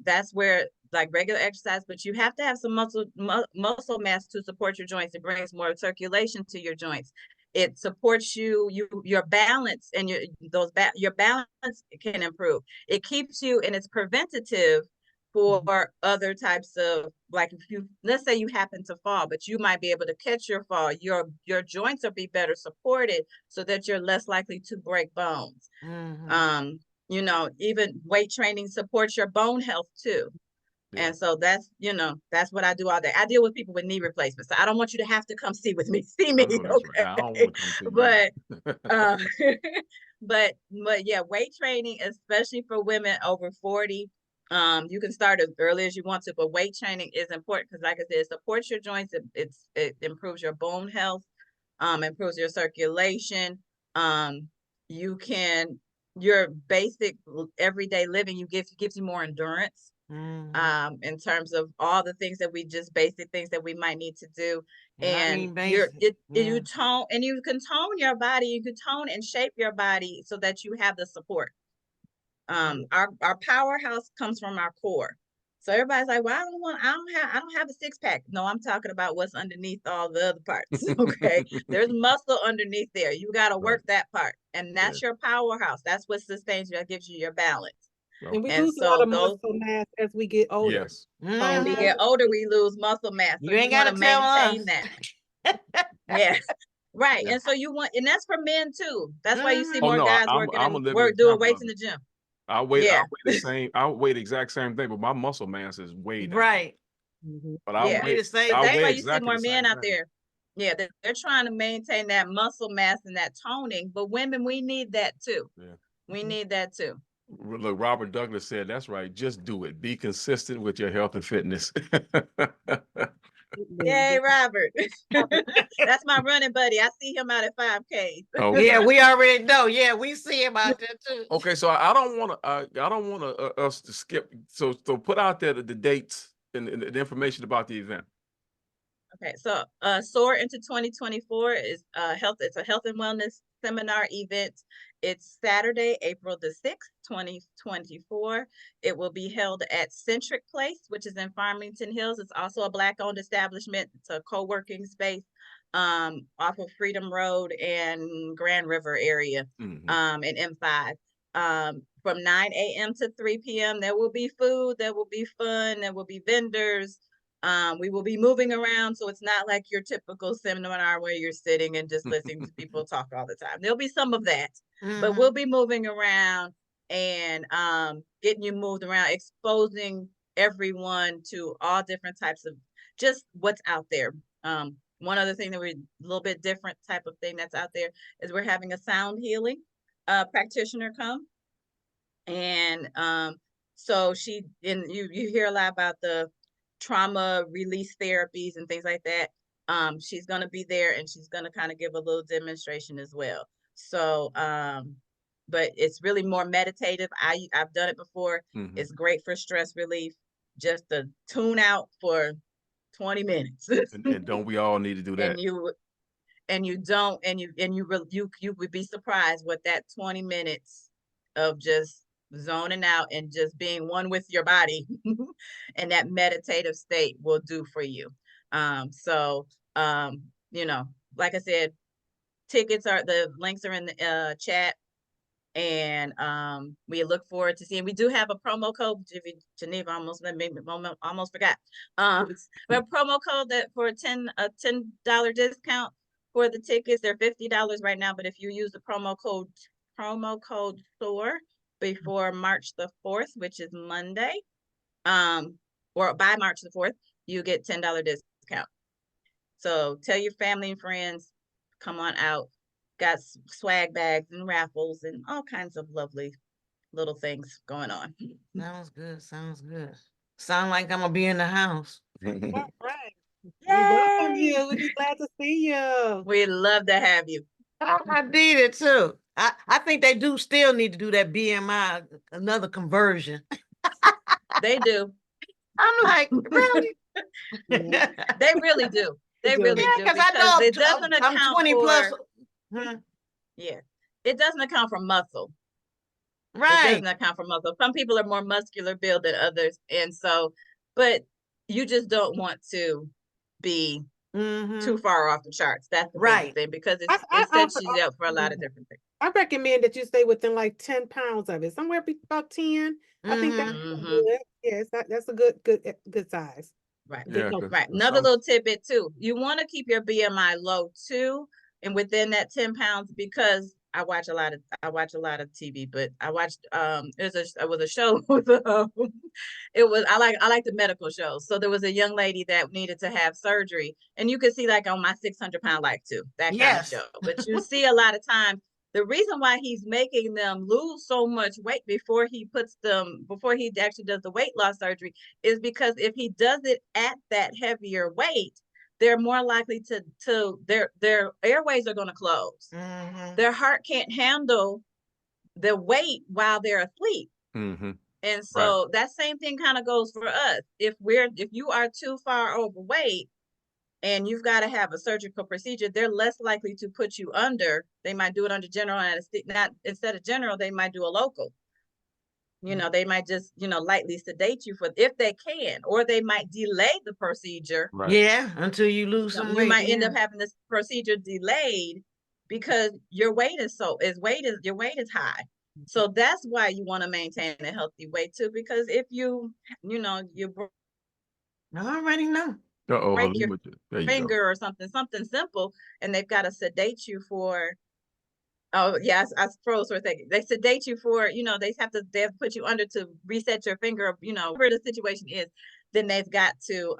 that's where, like regular exercise, but you have to have some muscle mass to support your joints. It brings more circulation to your joints. It supports your balance, and your balance can improve. It keeps you, and it's preventative for other types of, like, if you, let's say you happen to fall, but you might be able to catch your fall. Your joints will be better supported so that you're less likely to break bones. Even weight training supports your bone health too. Yeah. And so that's what I do all day. I deal with people with knee replacements. So I don't want you to have to come see me. I know that's right. I don't want to come see you. But but yeah, weight training, especially for women over 40, you can start as early as you want to, but weight training is important because, like I said, it supports your joints. It improves your bone health, improves your circulation. You can Your basic everyday living, gives you more endurance. In terms of all the things that basic things that we might need to do. And I And mean basic. you tone, and you can tone your body, you can tone and shape your body so that you have the support. Our powerhouse comes from our core. So everybody's like, well, I don't have a six pack. No, I'm talking about what's underneath all the other parts. Okay. There's muscle underneath there. You got to work that part. And that's your powerhouse. That's what sustains you. That gives you your balance. And we And lose a lot so of muscle mass as we get older. Yes. As we get older, we lose muscle mass. So You ain't got to tell maintain us. that. Yes. Right. Yeah. And so and that's for men too. That's why you see Oh more no, guys I'm a living doing example weights of in the it. gym. I weigh the same. I weigh the exact same thing, but my muscle mass is way down. Right. But Yeah. Weigh the same I That's weigh why thing. you see exactly more the men same out thing. there. Yeah, they're trying to maintain that muscle mass and that toning. But women, we need that too. Yeah. We need that too. Look, Robert Douglas said, that's right. Just do it. Be consistent with your health and fitness. Yay, Robert. That's my running buddy. I see him out at 5K. Okay. Yeah, we already know. Yeah, we see him out there too. Okay, so I don't want to. I don't want us to skip. So put out there the dates and the information about the event. Okay, so Soar into 2024 is it's a health and wellness seminar event. It's Saturday, April the 6th, 2024. It will be held at Centric Place, which is in Farmington Hills. It's also a Black-owned establishment. It's a co-working space off of Freedom Road and Grand River area in M5. From 9 a.m. to 3 p.m. There will be food, there will be fun, there will be vendors. We will be moving around, so it's not like your typical seminar where you're sitting and just listening to people talk all the time. There'll be some of that, but we'll be moving around and getting you moved around, exposing everyone to all different types of just what's out there. One other thing that we're a little bit different type of thing that's out there is we're having a sound healing practitioner come. And so you hear a lot about the trauma release therapies and things like that. She's going to be there and she's going to kind of give a little demonstration as well. So, but it's really more meditative. I've done it before. It's great for stress relief, just to tune out for 20 minutes. And don't we all need to do that? You would be surprised what that 20 minutes of just zoning out and just being one with your body and that meditative state will do for you. You know, like I said, the links are in the chat, and we look forward to seeing. We do have a promo code. Geneva almost forgot. We have a promo code that for a $10 discount for the tickets. They're $50 right now, but if you use the promo code SOAR before March the 4th, which is Monday, or by March the 4th, you get $10 discount. So tell your family and friends, come on out. Got swag bags and raffles and all kinds of lovely little things going on. Sounds good. Sounds good. Sound like I'm gonna be in the house. All right. We Yay! welcome you. We'd be glad to see you. We'd love to have you. I did it too. I think they do still need to do that BMI, another conversion. They do. I'm like, really? They really do. They really do. Because I know it doesn't I'm account 20 for, plus. Yeah, it doesn't account for muscle. Right. It doesn't account for muscle. Some people are more muscular build than others. And so, but you just don't want to be too far off the charts. That's the big thing, because it sets you up for a lot of different things. I recommend that you stay within like 10 pounds of it, somewhere about 10. I think that's good. Yes, that's a good size. Right. Yeah, right. Another little tidbit too. You want to keep your BMI low too, and within that 10 pounds, because I watch a lot of TV, but I watched it was a show with I like the medical shows. So there was a young lady that needed to have surgery, and you could see like on My 600-Pound Life too, that kind of show. But you see a lot of times the reason why he's making them lose so much weight before he actually does the weight loss surgery is because if he does it at that heavier weight, they're more likely to their airways are going to close. Their heart can't handle the weight while they're asleep. And so that same thing kind of goes for us. If you are too far overweight and you've got to have a surgical procedure, they're less likely to put you under. They might do it under general anesthesia. Instead of general, they might do a local. They might just, lightly sedate you if they can, or they might delay the procedure. Right. Yeah, until you lose some weight. You might end up having this procedure delayed because your weight is high. So that's why you want to maintain a healthy weight too, because if you I already know. break your finger or something simple, and they've got to sedate you for. Oh yes, I froze for a second. They sedate you for, they have to put you under to reset your finger, whatever the situation is, then they've got to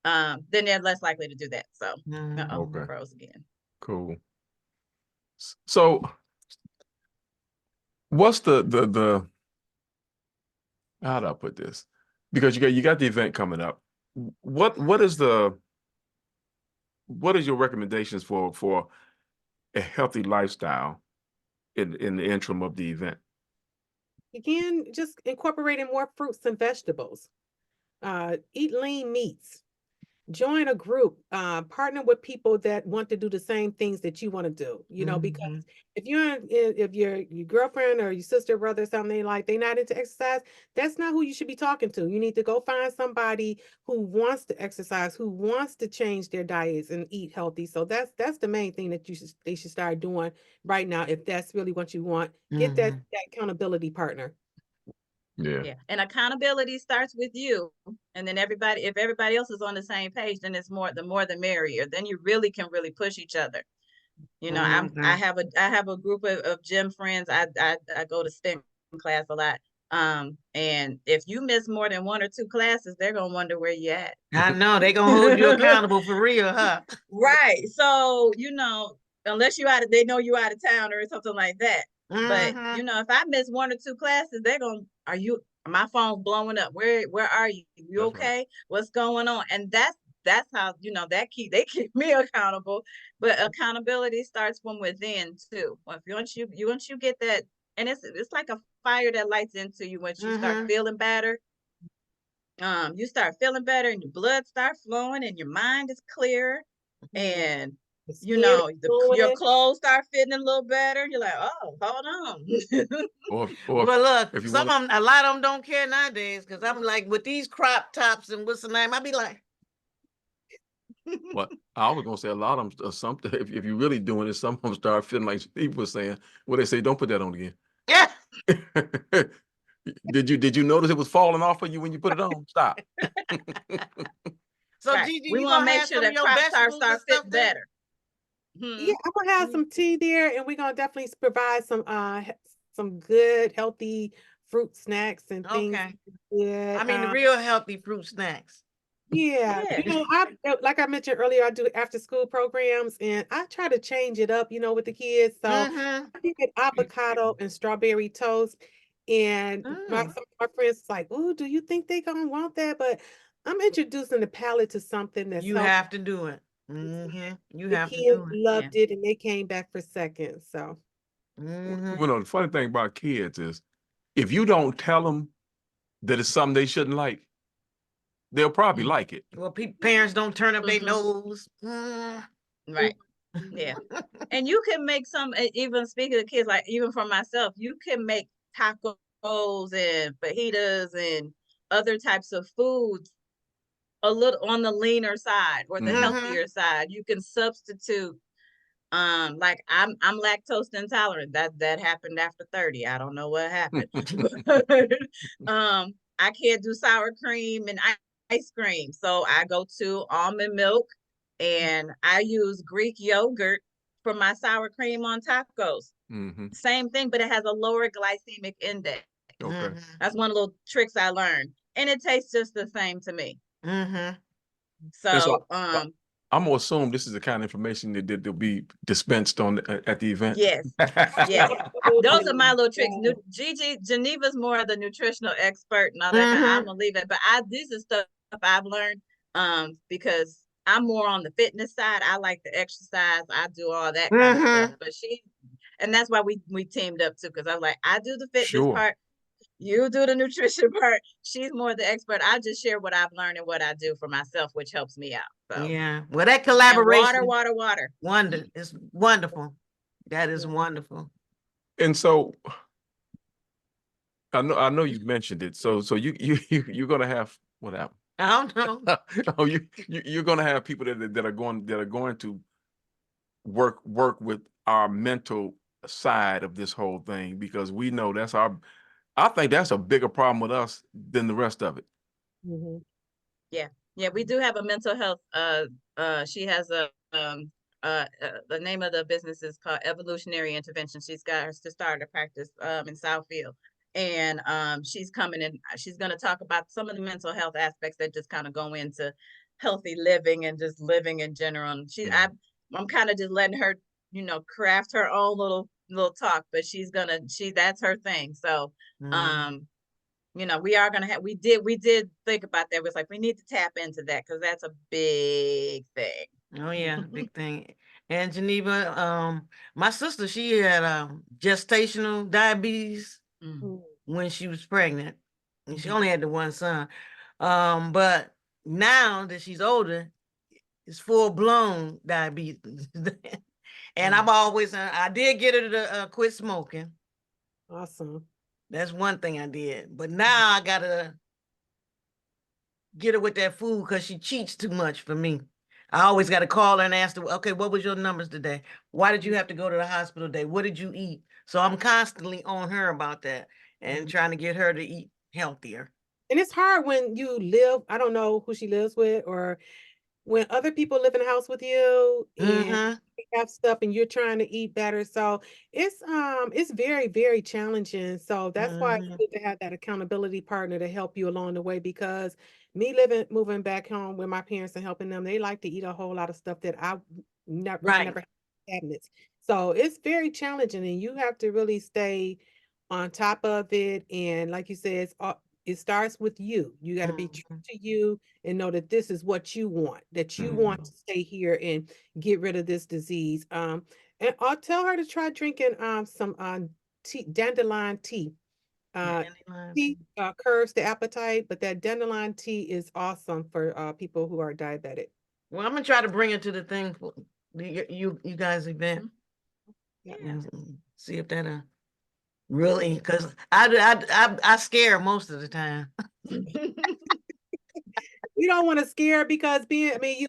then they're less likely to do that. So I froze again. Cool. So What's the how do I put this? Because you got the event coming up. What is your recommendations for a healthy lifestyle in the interim of the event? Again, just incorporating more fruits and vegetables. Eat lean meats. Join a group, partner with people that want to do the same things that you want to do, because if if your girlfriend or your sister, brother, something like they're not into exercise, that's not who you should be talking to. You need to go find somebody who wants to exercise, who wants to change their diets and eat healthy. So that's the main thing that they should start doing right now. If that's really what you want, get that accountability partner. Yeah. And accountability starts with you. And then if everybody else is on the same page, then the more the merrier. Then you really can push each other. I have a group of gym friends. I go to spin class a lot. And if you miss more than 1 or 2 classes, they're gonna wonder where you at. I know they're gonna hold you accountable for real, huh? Right. So, unless they know you out of town or something like that. But if I miss 1 or 2 classes, my phone's blowing up. Where are you? You That's okay? right. What's going on? And that's how, they keep me accountable. But accountability starts from within too. Once you get that, and it's like a fire that lights into you once you start feeling better. You start feeling better and your blood starts flowing and your mind is clear. And your clothes start fitting a little better. You're like, oh, hold on. Or Well, look, if you a lot of them don't care nowadays, because I'm like, with these crop tops and what's the name, I be like, Well, I was gonna say a lot of them. Something if you're really doing it, some of them start feeling like people were saying. Well, they say don't put that on again. yeah. Did you notice it was falling off of you when you put it on? Stop. So Right. Gigi, We you want gonna to make have sure some of that your crop vegetables start and stuff fit there? better. Yeah, I'm gonna have some tea there, and we're gonna definitely provide some good, healthy fruit snacks and things. Okay. Yeah, I mean, the real healthy fruit snacks. yeah. Yeah. Like I mentioned earlier, I do after school programs, and I try to change it up, with the kids. So I did avocado and strawberry toast, and some of my friends like, "Oh, do you think they gonna want that?" But I'm introducing the palate to something that's You healthy. have to do it. You The have to kids do it. loved it, and they came back for seconds. So. Well, the funny thing about kids is, if you don't tell them that it's something they shouldn't like, they'll probably like it. Well, parents don't turn up their nose. Right. Yeah. And you can make even speaking of kids, like even for myself, you can make tacos and fajitas and other types of foods a little on the leaner side or the healthier side. You can substitute. Like I'm lactose intolerant. That happened after 30. I don't know what happened. I can't do sour cream and ice cream. So I go to almond milk and I use Greek yogurt for my sour cream on tacos. Same thing, but it has a lower glycemic index. Okay. That's one of the little tricks I learned. And it tastes just the same to me. So I'm gonna assume this is the kind of information that'll be dispensed at the event. Yes. Yes. Those are my little tricks. Geneva's more of the nutritional expert and all that. I'm gonna leave it. But this is stuff I've learned because I'm more on the fitness side. I like the exercise. I do all that kind of stuff. But and that's why we teamed up too, because I was like, I do the fitness part. You do the nutrition part. She's more the expert. I just share what I've learned and what I do for myself, which helps me out. So yeah. Well, that collaboration. And water. It's wonderful. That is wonderful. And so I know you mentioned it. So you're gonna have what happened? I don't know. Oh, you're gonna have people that are going to work with our mental side of this whole thing, because we know I think that's a bigger problem with us than the rest of it. Yeah, we do have a mental health. She has the name of the business is called Evolutionary Intervention. She's got her to start a practice in Southfield, and she's coming in. She's going to talk about some of the mental health aspects that just kind of go into healthy living and just living in general. And I'm kind of just letting her, craft her own little little talk, but that's her thing. So, Mhm. you know, we are gonna have, we did think about that. It was like, we need to tap into that because that's a big thing. Oh yeah, big thing. And Geneva, my sister, she had gestational diabetes Mm. when she was pregnant. And she Mhm. only had the one son. But now that she's older, it's full blown diabetes. And I've always, I did get her to quit smoking. Awesome. That's one thing I did. But now I gotta get her with that food because she cheats too much for me. I always got to call her and ask her, okay, what was your numbers today? Why did you have to go to the hospital today? What did you eat? So I'm constantly on her about that and trying to get her to eat healthier. And it's hard when you live, I don't know who she lives with, or when other people live in the house with you and Mm-hmm. they have stuff and you're trying to eat better. So it's very, very challenging. So that's why it's Mm-hmm. good to have that accountability partner to help you along the way, because moving back home with my parents and helping them, they like to eat a whole lot of stuff that I Right. never had in cabinets. So it's very challenging and you have to really stay on top of it. And like you said, it starts with you. You got to be true Mhm. to you and know that this is what you want, that you want to stay here and get rid of this disease. And I'll tell her to try drinking some tea, dandelion tea. Dandelion Tea tea. curbs the appetite, but that dandelion tea is awesome for people who are diabetic. Well, I'm gonna try to bring it to the thing for you guys event Yeah. and see if that really, because I scare most of the time. You don't want to scare because being, I mean,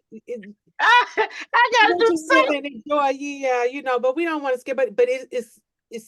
I you gotta want do to live something. and enjoy, yeah, but we don't want to skip, but it's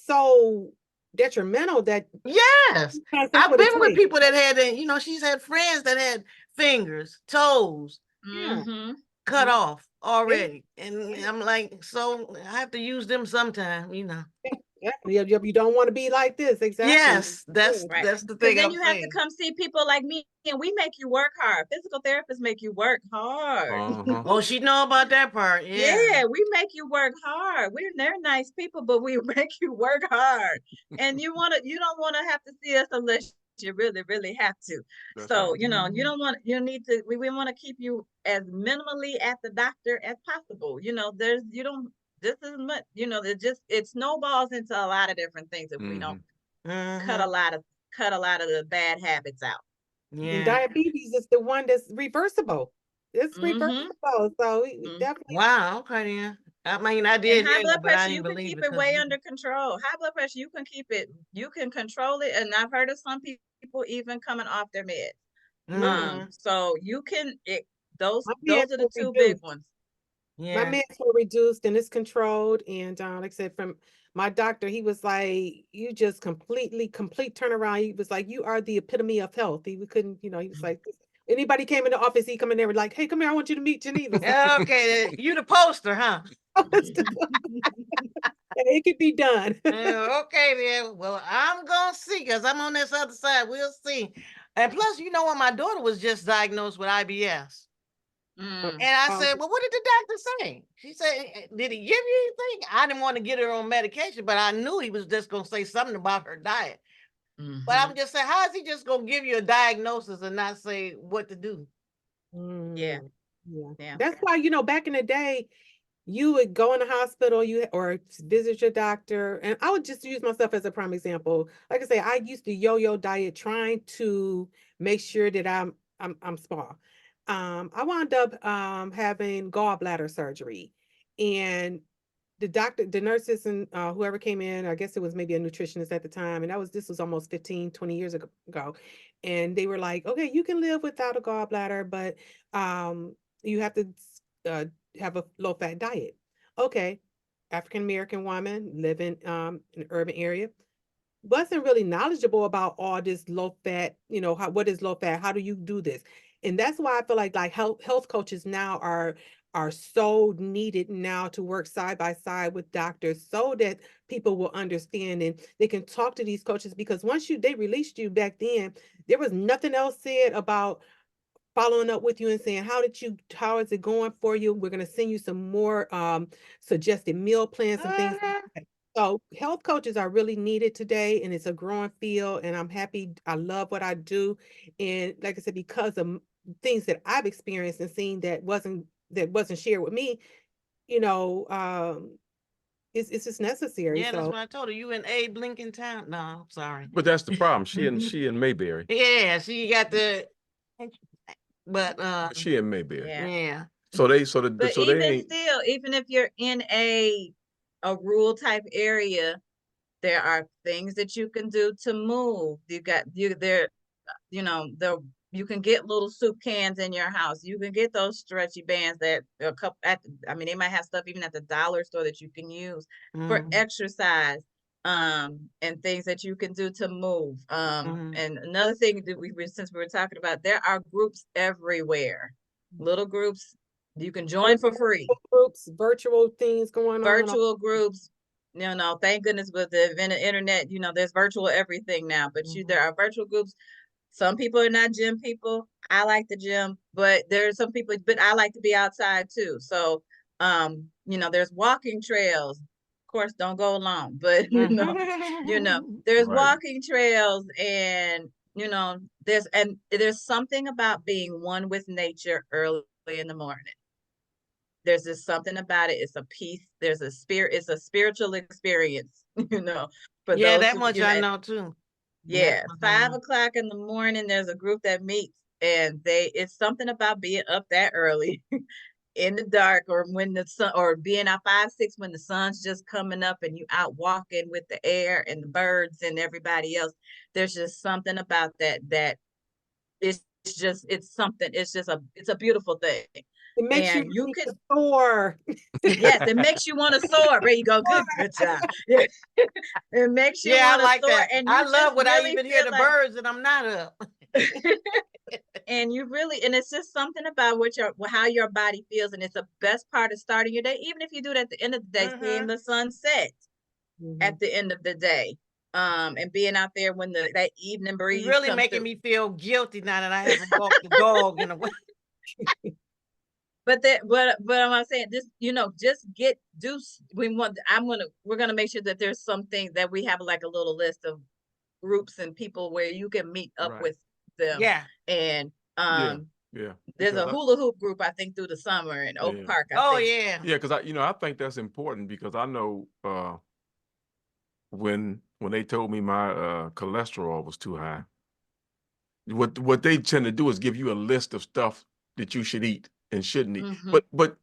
so detrimental that Yes, that's I've what it been with takes. people that had, she's had friends that had fingers, toes Yeah, Mm-hmm. cut off yeah, already, and I'm like, so I have to use them sometime. you don't want to be like this, exactly. Yes, that's Right. that's the Because thing then I'm you have to saying. come see people like me, and we make you work hard. Physical therapists make you work hard. Uh-huh. Oh, she know about that part. Yeah. Yeah, we make you work hard. They're nice people, but we make you work hard. And you don't want to have to see us unless you really, really have to. That's right. So, you don't want, you need to, we want to keep you as minimally at the doctor as possible. This is much, it snowballs into a lot of different things if we don't cut a Mm-hmm. lot of the bad habits out. And Yeah. diabetes is the one that's reversible. It's Mm-hmm. reversible. So we definitely. Wow. Okay, then. I mean, I And did high hear blood that, but I pressure, didn't you can believe keep it it because way under control. High blood pressure, you can keep it, you can control it. And I've heard of some people even coming off their meds. mm-hmm. So you can My those meds are the were two big reduced. ones. My Yeah. meds were reduced and it's controlled. And like I said, from my doctor, he was like, "You just complete turnaround." He was like, "You are the epitome of health." He couldn't, he was like, anybody came in the office, he come in there like, "Hey, come here, I want you to meet Geneva." So Okay, you the poster, huh? it could be done. Okay, then. Well, I'm gonna see because I'm on this other side. We'll see. And plus, you know what? My daughter was just diagnosed with IBS. Mm, And I Um, said, well, what did the doctor say? She said, did he give you anything? I didn't want to get her on medication, but I knew he was just going to say something about her diet. But I'm mhm. just saying, how is he just going to give you a diagnosis and not say what to do? Yeah, yeah. yeah. That's why, back in the day, you would go in the hospital, or visit your doctor. And I would just use myself as a prime example. Like I say, I used the yo-yo diet trying to make sure that I'm small. I wound up having gallbladder surgery. And the nurses and whoever came in, I guess it was maybe a nutritionist at the time, and this was almost 15, 20 years ago. And they were like, okay, you can live without a gallbladder, but you have to uh, have a low fat diet. Okay, African American woman living in an urban area, wasn't really knowledgeable about all this low fat, what is low fat? How do you do this? And that's why I feel like health coaches now are so needed now to work side by side with doctors so that people will understand and they can talk to these coaches, because once they released you back then, there was nothing else said about following up with you and saying, how is it going for you? We're going to send you some more suggested meal plans and things like Mhm. that. So health coaches are really needed today, and it's a growing field, and I'm happy. I love what I do. And like I said, because of things that I've experienced and seen that wasn't shared with me, you know, it's just necessary. Yeah, that's So what I told her. You in Abe Lincoln Town? No, I'm sorry. But that's the problem. She in Mayberry. Yeah, she got the, but She in Mayberry. Yeah. yeah. So they But so they even ain't still, even if you're in a rural type area, there are things that you can do to move. You can get little soup cans in your house. You can get those stretchy bands that they might have stuff even at the dollar store that you can use for Mhm. exercise, and things that you can do to move. Mhm. And another thing that since we were talking about, there are groups everywhere, little groups you can join for free, groups, virtual things going on. virtual groups. Thank goodness with the internet, there's virtual everything now, but there are virtual groups. Some people are not gym people. I like the gym, but there's some people, but I like to be outside too. So, there's walking trails. Of course, don't go alone, but there's Right. walking trails, and there's something about being one with nature early in the morning. There's just something about it. It's a peace. There's a spirit. It's a spiritual experience, for Yeah, those that who, much I know too. yeah, That much I 5 o'clock in the morning, there's a group that meets, and it's something about being up that early in the dark, or when the sun, or being out 5, 6 when the sun's just coming up and you out walking with the air and the birds and everybody else. There's just something about that it's a beautiful thing. It makes you And you need can, to soar. yes, it makes you want to soar. There you go. Good job. Yeah. It makes you Yeah, I want to like soar, that. and I you just love when I really even hear feel the like, birds and I'm not up. and it's just something about how your body feels, and it's the best part of starting your day, even if you do it at the end of the day, seeing the sunset at the end of the day, and being out there when that evening It's breeze really comes making through. me feel guilty now that I haven't walked the dog in a way. But I'm saying this, just we're gonna make sure that there's something that we have, like a little list of groups and people where you can meet up Right. with them. Yeah. And Yeah. there's Because a hula hoop group, I think, through the summer in Oak Yeah. Park, I Oh think. yeah. Yeah, because I think that's important, because I know when they told me my cholesterol was too high, what they tend to do is give you a list of stuff that you should eat and shouldn't eat. Mhm. But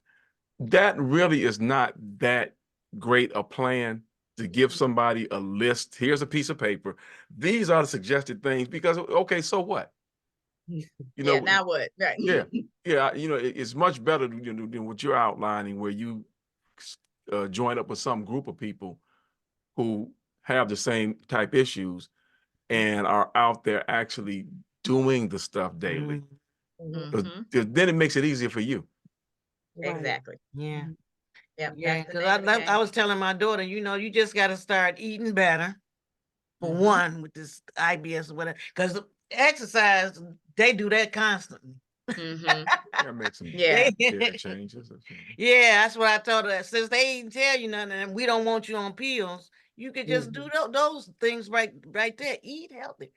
that really is not that great a plan to give somebody a list. Here's a piece of paper. These are the suggested things, because okay, so what? You Yeah, know, now what? Right. yeah, it's much better than what you're outlining, where you join up with some group of people who have the same type issues and are out there actually doing the stuff daily. Mhm. Then it makes it easier for you. Right. Exactly. Yeah. Yep. Yeah. That's the Because name of the I game. was telling my daughter, you just got to start eating better, for Mhm. one, with this IBS or whatever. Because exercise, they do that constantly. Mhm. That makes some Yeah. changes. Yeah, that's what I told her. Since they ain't tell you nothing and we don't want you on pills, you could just do those things right there. Eat healthy.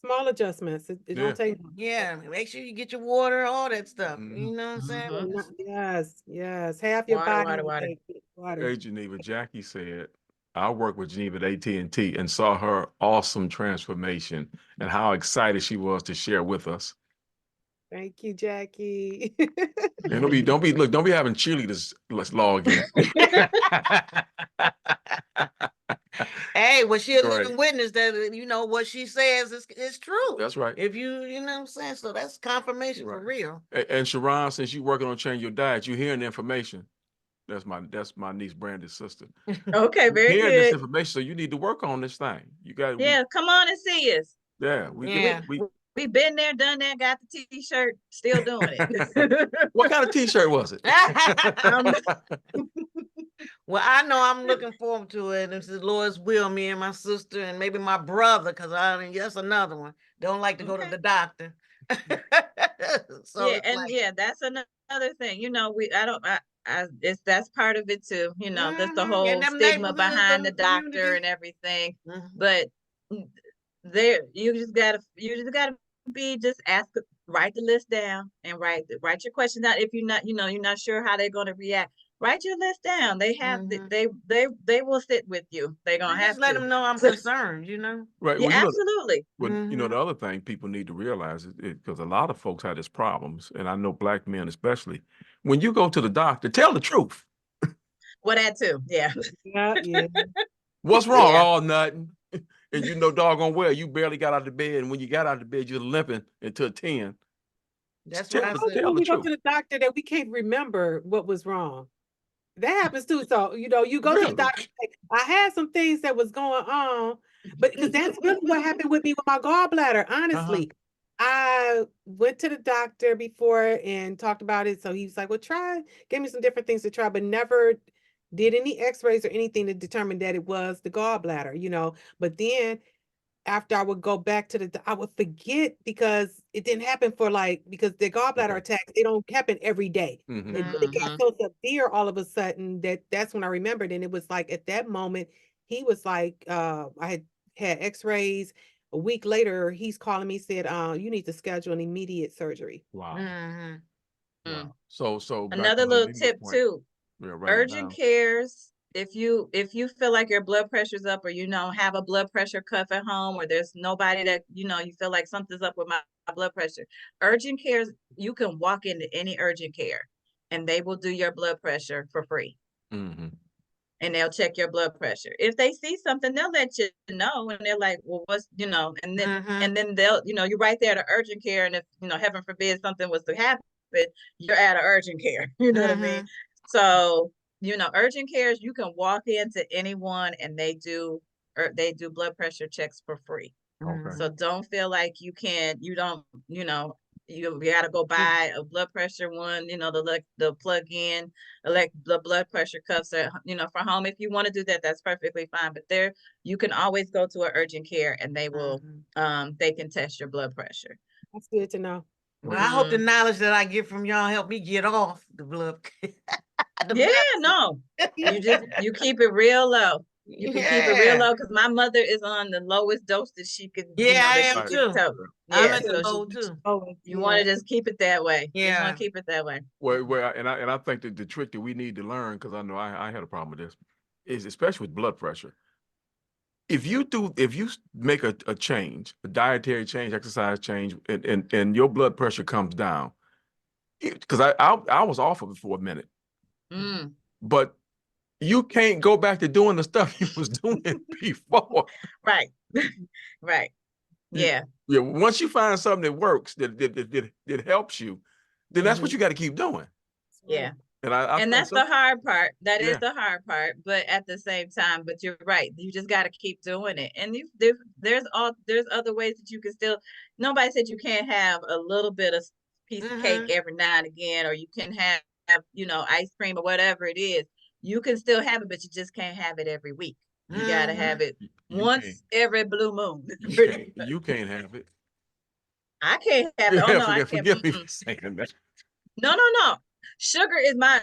Small adjustments. It Yeah. don't take. Yeah, make sure you get your water, all that stuff. Mhm. You know what I'm saying? Mhm. Yes. Half your Water, body. water. Water. Hey, Geneva, Jackie said, I worked with Geneva at AT&T and saw her awesome transformation and how excited she was to share with us. Thank you, Jackie. And don't be having cheerleaders. Let's log in. Hey, well, she a Right. living witness that what she says is true. That's right. If you know what I'm saying, so that's confirmation for Right. real. And Sharon, since you're working on changing your diet, you're hearing the information. That's my niece Brandy's sister. Okay, very Hearing this good. information, so you need to work on this thing. You got Yeah, come on and see us. Yeah. We've been there, done that, got the t-shirt, still doing it. What kind of t-shirt was it? Well, I know I'm looking forward to it. This is Lord's will, me and my sister, and maybe my brother, because that's another one. Don't like to go to the doctor. So Yeah, it's and like, yeah, that's another thing. that's part of it too. You know, that's the In whole them stigma neighborhoods, behind them the doctor communities. and everything. Mhm. But there, you just gotta be just write the list down and write your questions down. If you're not, you're not sure how they're gonna react. Write your list down. They have Mhm. they will sit with you. They're gonna have Just let to. them know I'm So, concerned, you know? Right. yeah, Well, absolutely. the Mhm. other thing people need to realize is because a lot of folks have this problems, and I know black men especially. When you go to the doctor, tell the truth. Well, that too. Yeah. Yeah, yeah. What's wrong? Yeah. Oh, nothing. And you know doggone well you barely got out of bed, and when you got out of bed, you're limping until 10. That's Tell what I the said. tell When the we go truth. to the doctor that we can't remember what was wrong. That happens too. So, you go to the Really? doctor and say, I had some things that was going on, but because that's really what happened with me with my gallbladder. Honestly, I went to the doctor before and talked about it. So he was like, well, gave me some different things to try, but never did any x-rays or anything to determine that it was the gallbladder. But then after I would go back to I would forget because it didn't happen because the gallbladder Okay. attacks, they don't happen every day. Mhm. It got so severe all of a sudden that's when I remembered. And it was like at that moment, he was like, I had x-rays. A week later, he's calling me, said, you need to schedule an immediate surgery. Wow. Mhm. Wow. So back to Another little Halima's tip point. too. Yeah, write it Urgent down. cares, if you feel like your blood pressure's up or you don't have a blood pressure cuff at home or there's nobody that you feel like something's up with my blood pressure, urgent cares, you can walk into any urgent care and they will do your blood pressure for free. Mm-hmm. And they'll check your blood pressure. If they see something, they'll let you know, and they're like, well, what's, and then they'll, you're right there at urgent care, and if, heaven forbid something was to happen, you're at an urgent care. You know what I mean? So, urgent cares, you can walk into anyone and they do blood pressure checks for free. Okay. So don't feel like you don't, you gotta go buy a blood pressure one, the plug in the blood pressure cuffs are, for home. If you want to do that, that's perfectly fine. But you can always go to an urgent care and they will, they can test your blood pressure. That's good to know. Well, I hope the knowledge that I get from y'all help me get off the blood. No, you keep it real low. You can keep it real low because my mother is on the lowest dose that she could, I that am she could too. tell. I'm Yeah, at the so low too. you want to just keep it that way. You just Yeah. want to keep it that way. Well, and I think that the trick that we need to learn, because I know I had a problem with this, is especially with blood pressure. If you make a change, a dietary change, exercise change, and your blood pressure comes down, because I was off of it for a minute, but you can't go back to doing the stuff you was doing before. Right. Right. Yeah. Yeah. Once you find something that works, that helps you, then that's what you got to keep doing. Yeah. And I and that's the hard part. That is Yeah. the hard part. But at the same time, but you're right. You just got to keep doing it. And there's other ways that you can still. Nobody said you can't have a little bit of piece of cake every now and again, or you can have ice cream or whatever it is. You can still have it, but you just can't have it every week. You got to have it once every blue moon. You can't have it. I can't have it. Oh no, I can't. Forgive me for saying that. No. Sugar is my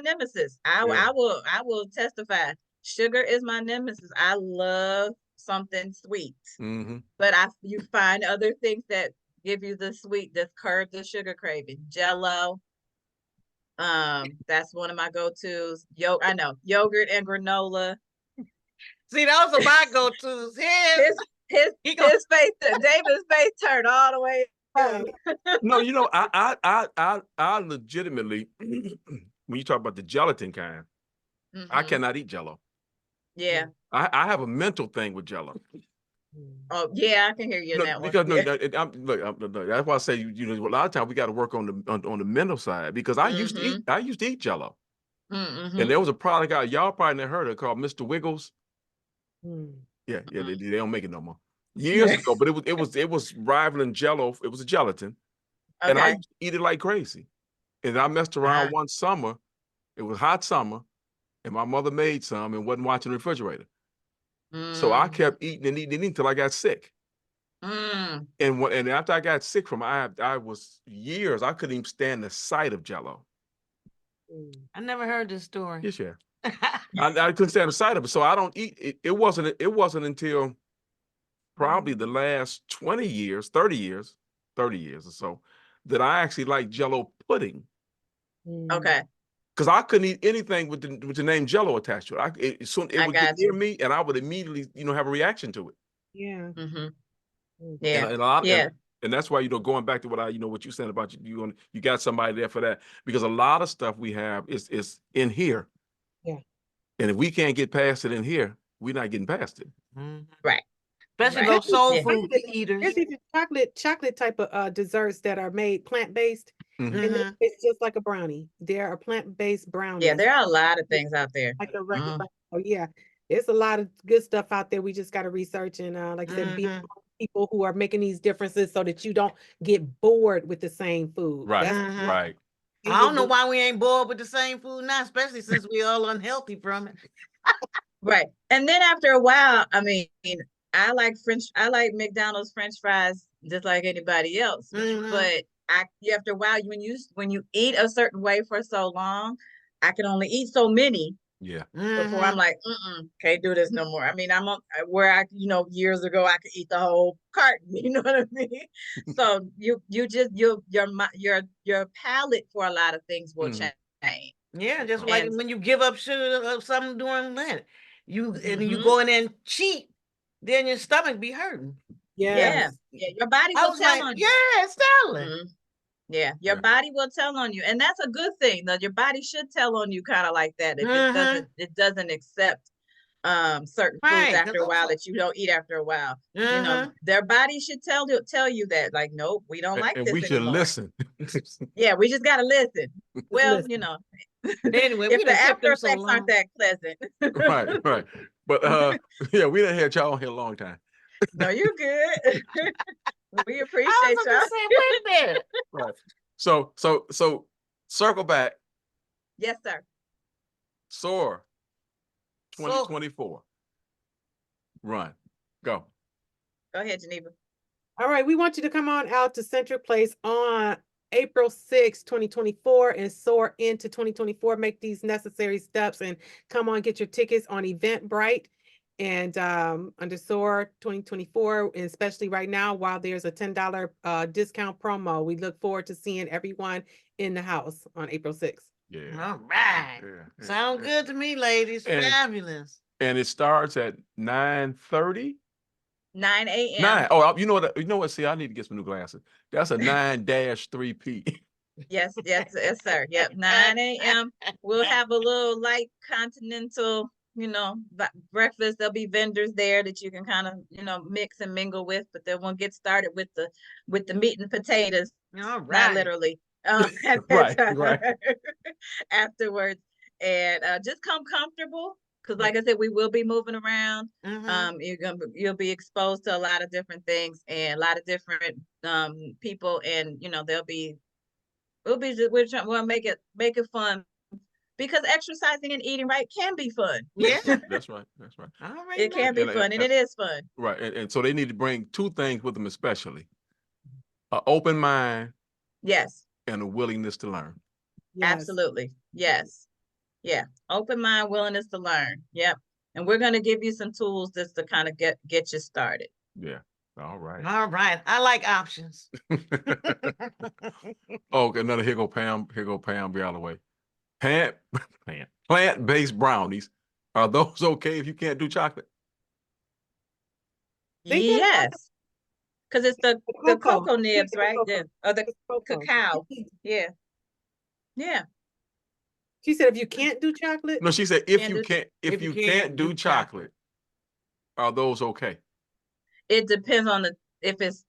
nemesis. I will testify. Sugar is my nemesis. I love something sweet. But you find other things that give you the sweet, that curb the sugar craving. Jello. That's one of my go-tos. I know, yogurt and granola. See, those are my go-tos. His face, David's face turned all the way. No, I legitimately, when you talk about the gelatin kind, I cannot eat Jello. Yeah. I have a mental thing with Jello. Oh yeah, I can hear you in that because one. look, that's why I say a lot of times we got to work on the mental side, because I used to eat Jello, and there was a product y'all probably never heard of called Mr. Wiggles. Yeah, they don't make it no more. Years ago, but it was rivaling Jello. It was a gelatin, and I used to eat it like crazy. And I messed around one summer. It was hot summer, and my mother made some and wasn't watching the refrigerator. So I kept eating and eating until I got sick. And after I got sick from it, I was years, I couldn't even stand the sight of Jello. I never heard this story. Yes, yeah. I couldn't stand the sight of it, so I don't eat it. It wasn't until probably the last 20 years, 30 years or so, that I actually like Jello pudding. Okay. Because I couldn't eat anything with the name Jello attached to it. It I would get got near you. me, and I would immediately, have a reaction to it. Yeah. Mm-hmm. And, Yeah. and a lot, Yeah. and that's why, going back to what you said about you got somebody there for that, because a lot of stuff we have is in here. Yeah. And if we can't get past it in here, we're not getting past it. Right. Especially Right. those soul Yeah. food eaters. There's even chocolate type of desserts that are made plant-based. Mhm. And it's just like a brownie. There are plant-based brownies. Yeah, there are a lot of things out there. Like a regular. Oh yeah. There's a lot of good stuff out there. We just got to research and like I said, be among people who are making these differences so that you don't get bored with the same food. Right. That's Right. I don't know why we ain't bored with the same food now, especially since we all unhealthy from it. Right. And then after a while, I mean, I like McDonald's French fries just like anybody else. But after a while, when you eat a certain way for so long, I can only eat so many Yeah. before I'm like, can't do this no more. I mean, I'm on where years ago I could eat the whole carton, you know what I mean? So your palate for a lot of things will change. Yeah, just like when you give up sugar or something during Lent, you go in there and cheat, then your stomach be hurting. Yeah, your body will tell on you. Yeah, it's telling. Yeah, your body will tell on you, and that's a good thing. Though your body should tell on you, kind of like that. If it doesn't accept certain foods after a while that you don't eat after a while. Their body should tell you that, like, nope, we don't like and this we should anymore. listen. Yeah, we just gotta listen. Well, anyway, if the after effects aren't that pleasant. Right. But yeah, we done had y'all on here a long time. No, you're good. We appreciate y'all. Wait a minute. Right. So circle back. Yes, sir. Soar 2024. Run. Go. Go ahead, Geneva. All right. We want you to come on out to Central Place on April 6, 2024 and soar into 2024. Make these necessary steps and come on, get your tickets on Eventbrite and under Soar 2024, and especially right now while there's a $10 discount promo. We look forward to seeing everyone in the house on April 6th. Yeah. All right. Yeah. Sound good to me, ladies. Fabulous. And it starts at 9:30. 9 a.m. 9. Oh, you know what? See, I need to get some new glasses. That's a 9-3P. Yes, sir. Yep, 9 a.m. We'll have a little light continental, breakfast. There'll be vendors there that you can kind of, mix and mingle with, but then we'll get started with the meat and potatoes. All right. Not literally. Right. Afterwards. And just come comfortable. Because like I said, we will be moving around. You'll be exposed to a lot of different things and a lot of different people, and we'll make it fun, because exercising and eating right can be fun. Yeah, that's right. All right, it can be fun, and it is fun. Right, and so they need to bring two things with them, especially an open mind. Yes. And a willingness to learn. Yes. Absolutely. Yes. Yeah. Open mind, willingness to learn. Yep. And we're going to give you some tools just to kind of get you started. Yeah. All right. I like options. Okay, another here go Pam. Be out of the way. Plant-based brownies. Are those okay if you can't do chocolate? Yes. Because it's the cocoa nibs, right? Or the cacao. Yeah. Yeah. She said, if you can't do chocolate? No, she said, if you can't do chocolate, are those okay? It depends on if it's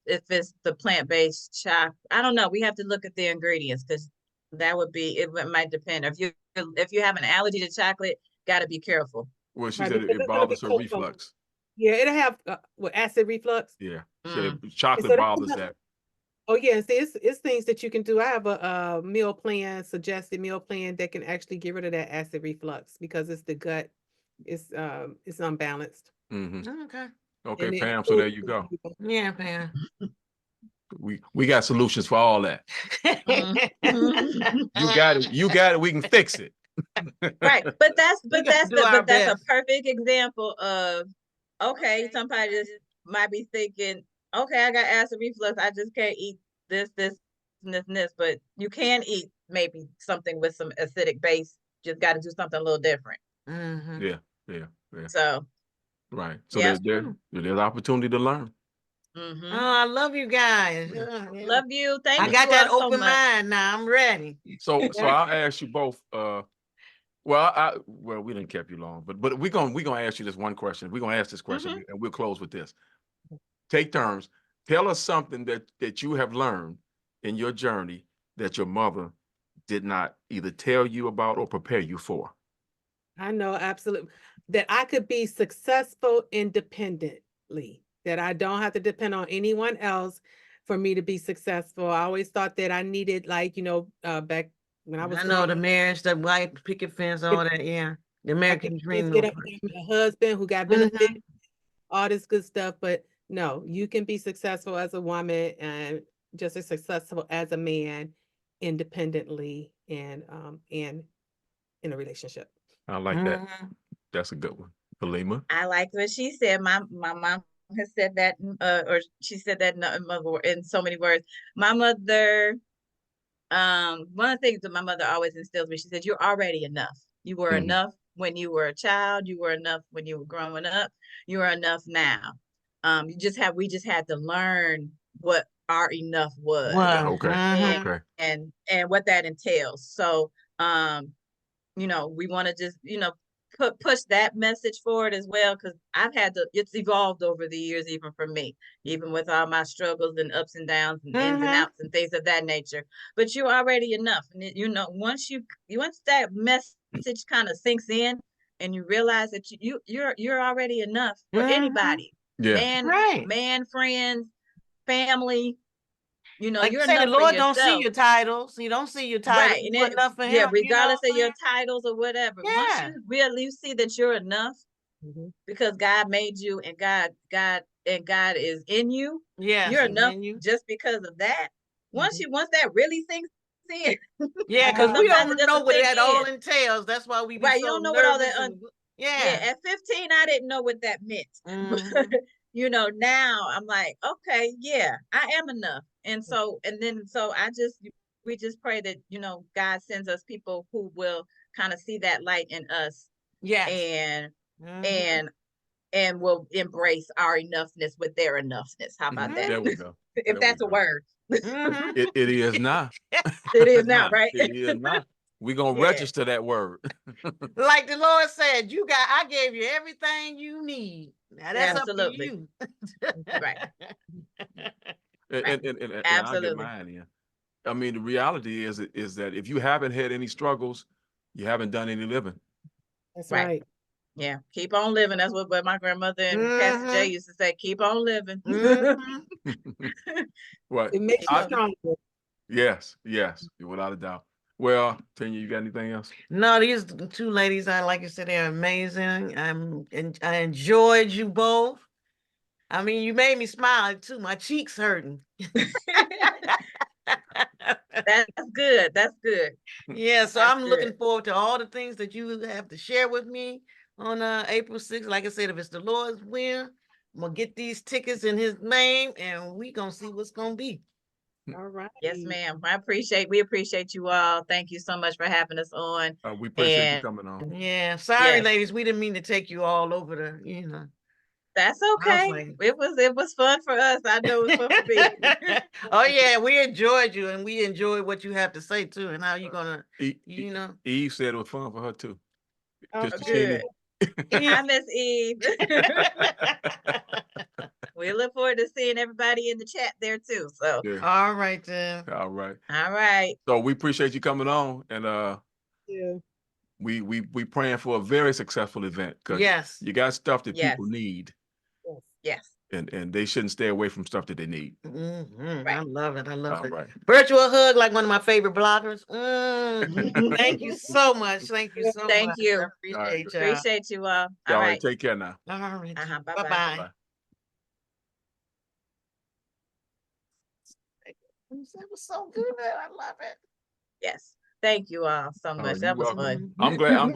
the plant-based chocolate. I don't know. We have to look at the ingredients, because it might depend. If you have an allergy to chocolate, got to be careful. Well, she said it bothers her reflux. Yeah, it'll have acid reflux. Yeah, chocolate bothers that. Oh yeah, and see, it's things that you can do. I have a suggested meal plan that can actually get rid of that acid reflux, because it's the gut, it's unbalanced. Okay. Okay, Pam. So there you go. Yeah, Pam. We got solutions for all that. Mhm. You got it. You got it. We can fix it. Right. But We gotta do our but that's a best. perfect example of, okay, somebody just might be thinking, okay, I got acid reflux. I just can't eat this, and this. But you can eat maybe something with some acidic base. Just got to do something a little different. Mhm. Yeah. So, Right. So yeah. there's opportunity to learn. Mhm. Oh, I love you guys. Yeah. Yeah. Love you. Thank I you got that all so open much. mind now. I'm ready. So I'll ask you both. Well, we didn't keep you long, but we're gonna ask you this one question. We're gonna ask this question, and we'll close with this. Take turns. Tell us something that you have learned in your journey that your mother did not either tell you about or prepare you for. I know absolutely that I could be successful independently, that I don't have to depend on anyone else for me to be successful. I always thought that I needed, like, back when I was I know the growing up, marriage, the white picket fence, all that. Yeah, the I American could dream. get Little a husband who got benefits, all this good stuff. But no, you can be successful as a woman and just as successful as a man independently and in a relationship. I like that. That's a good one. Halima. I like what she said. My mom has said that, or she said that in so many words. My mother, one of the things that my mother always instills me, she said, "You're already enough. You were Mhm. enough when you were a child. You were enough when you were growing up. You are enough now. We just had to learn what our enough was, Wow. Okay. Okay. and what that entails. So, we want to just, push that message forward as well, because it's evolved over the years, even for me, even with all my struggles and ups and downs and ins and outs and things of that nature. But you're already enough. And once that message kind of sinks in and you realize that you're already enough for anybody, Yeah. Right. man, friends, family, Like you you're say, the enough for Lord don't see yourself. your titles. He don't see your titles. Right. You enough for him. Regardless of your titles or whatever, once Yeah. you really see that you're enough, because God made you, and God is in you, Yes, you're he's enough in you. just because of that. Once that really sinks in, Yeah, because we sometimes it don't know doesn't what sink that all in. entails. That's why we be Right. You so don't know what all nervous. that, Yeah. at 15, I didn't know what that meant. But, now I'm like, okay, yeah, I am enough. And so we just pray that, God sends us people who will kind of see that light in us, Yes. and and will embrace our enoughness with their enoughness. How about that? There we go. If that's a word. It is now. It is now, right? It is now. We're gonna Yeah. register that word. Like the Lord said, I gave you everything you need. Now that's Absolutely. up to you. Right. And I'll get Absolutely. mine in. I mean, the reality is that if you haven't had any struggles, you haven't done any living. That's Right. right. Yeah, keep on living. That's what my grandmother and Pastor Jay used to say. Keep on living. What? It makes you Keep on- stronger. Yes, without a doubt. Well, Tanya, you got anything else? No, these two ladies, like you said, they're amazing. I enjoyed you both. I mean, you made me smile too. My cheeks hurting. That's good. That's good. Yeah, so That's I'm looking good. forward to all the things that you have to share with me on April 6th. Like I said, if it's the Lord's will, I'm gonna get these tickets in his name and we gonna see what's gonna be. All right. Yes, ma'am. We appreciate you all. Thank you so much for having us on. We appreciate you And coming on. Yeah, sorry, Yes. ladies, we didn't mean to take you all over the. That's okay. like- It was fun for us. I know it was fun for me. Oh yeah, we enjoyed you and we enjoyed what you have to say too, and how you gonna, Eve said it was fun for her too. Oh, Sister good. Sheeny. Hi, Miss Eve. We look forward to seeing everybody in the chat there too. So Yeah. All right then. All right. all right. So we appreciate you coming on, and yeah. we praying for a very successful event, because Yes. you got stuff that Yes. people need, Yes. and they shouldn't stay away from stuff that they need. I Right. love it. I love All it. right. Virtual hug, like one of my favorite bloggers. Thank you so much. Thank you so much. Thank you. I appreciate y'all. Appreciate you all. All All right. right. Take care now. All right. Bye-bye. Bye-bye. Bye. That was so good. I love it. Yes. Thank you all so much. you're That was welcome. fun. I'm glad I'm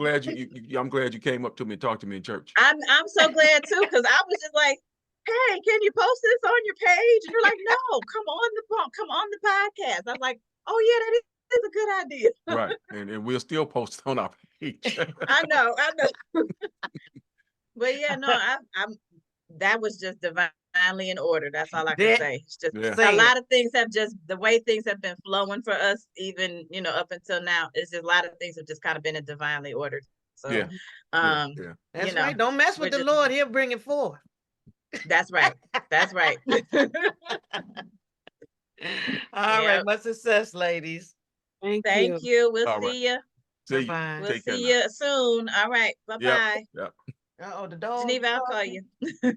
glad you came up to me and talked to me in church. I'm so glad too, because I was just like, hey, can you post this on your page? And you're like, no, come on the podcast. I was like, oh yeah, that is a good idea. Right. And we'll still post it on our page. I know. But yeah, no, I'm that was just divinely in order. That's all I can That- say. It's just Yeah. a lot of things have just the way things have been flowing for us, even up until now. It's just a lot of things have just kind of been in divinely ordered. So Yeah. Yeah. That's you know, right. Don't mess with we're the just- Lord. He'll bring it forth. that's right. That's right. All Yep. right. Much success, ladies. Thank you. We'll All right. see you. See you. Bye-bye. We'll Take care see now. you soon. All right. Bye-bye. Yep. Uh-oh, the dog. Geneva, I'll call you.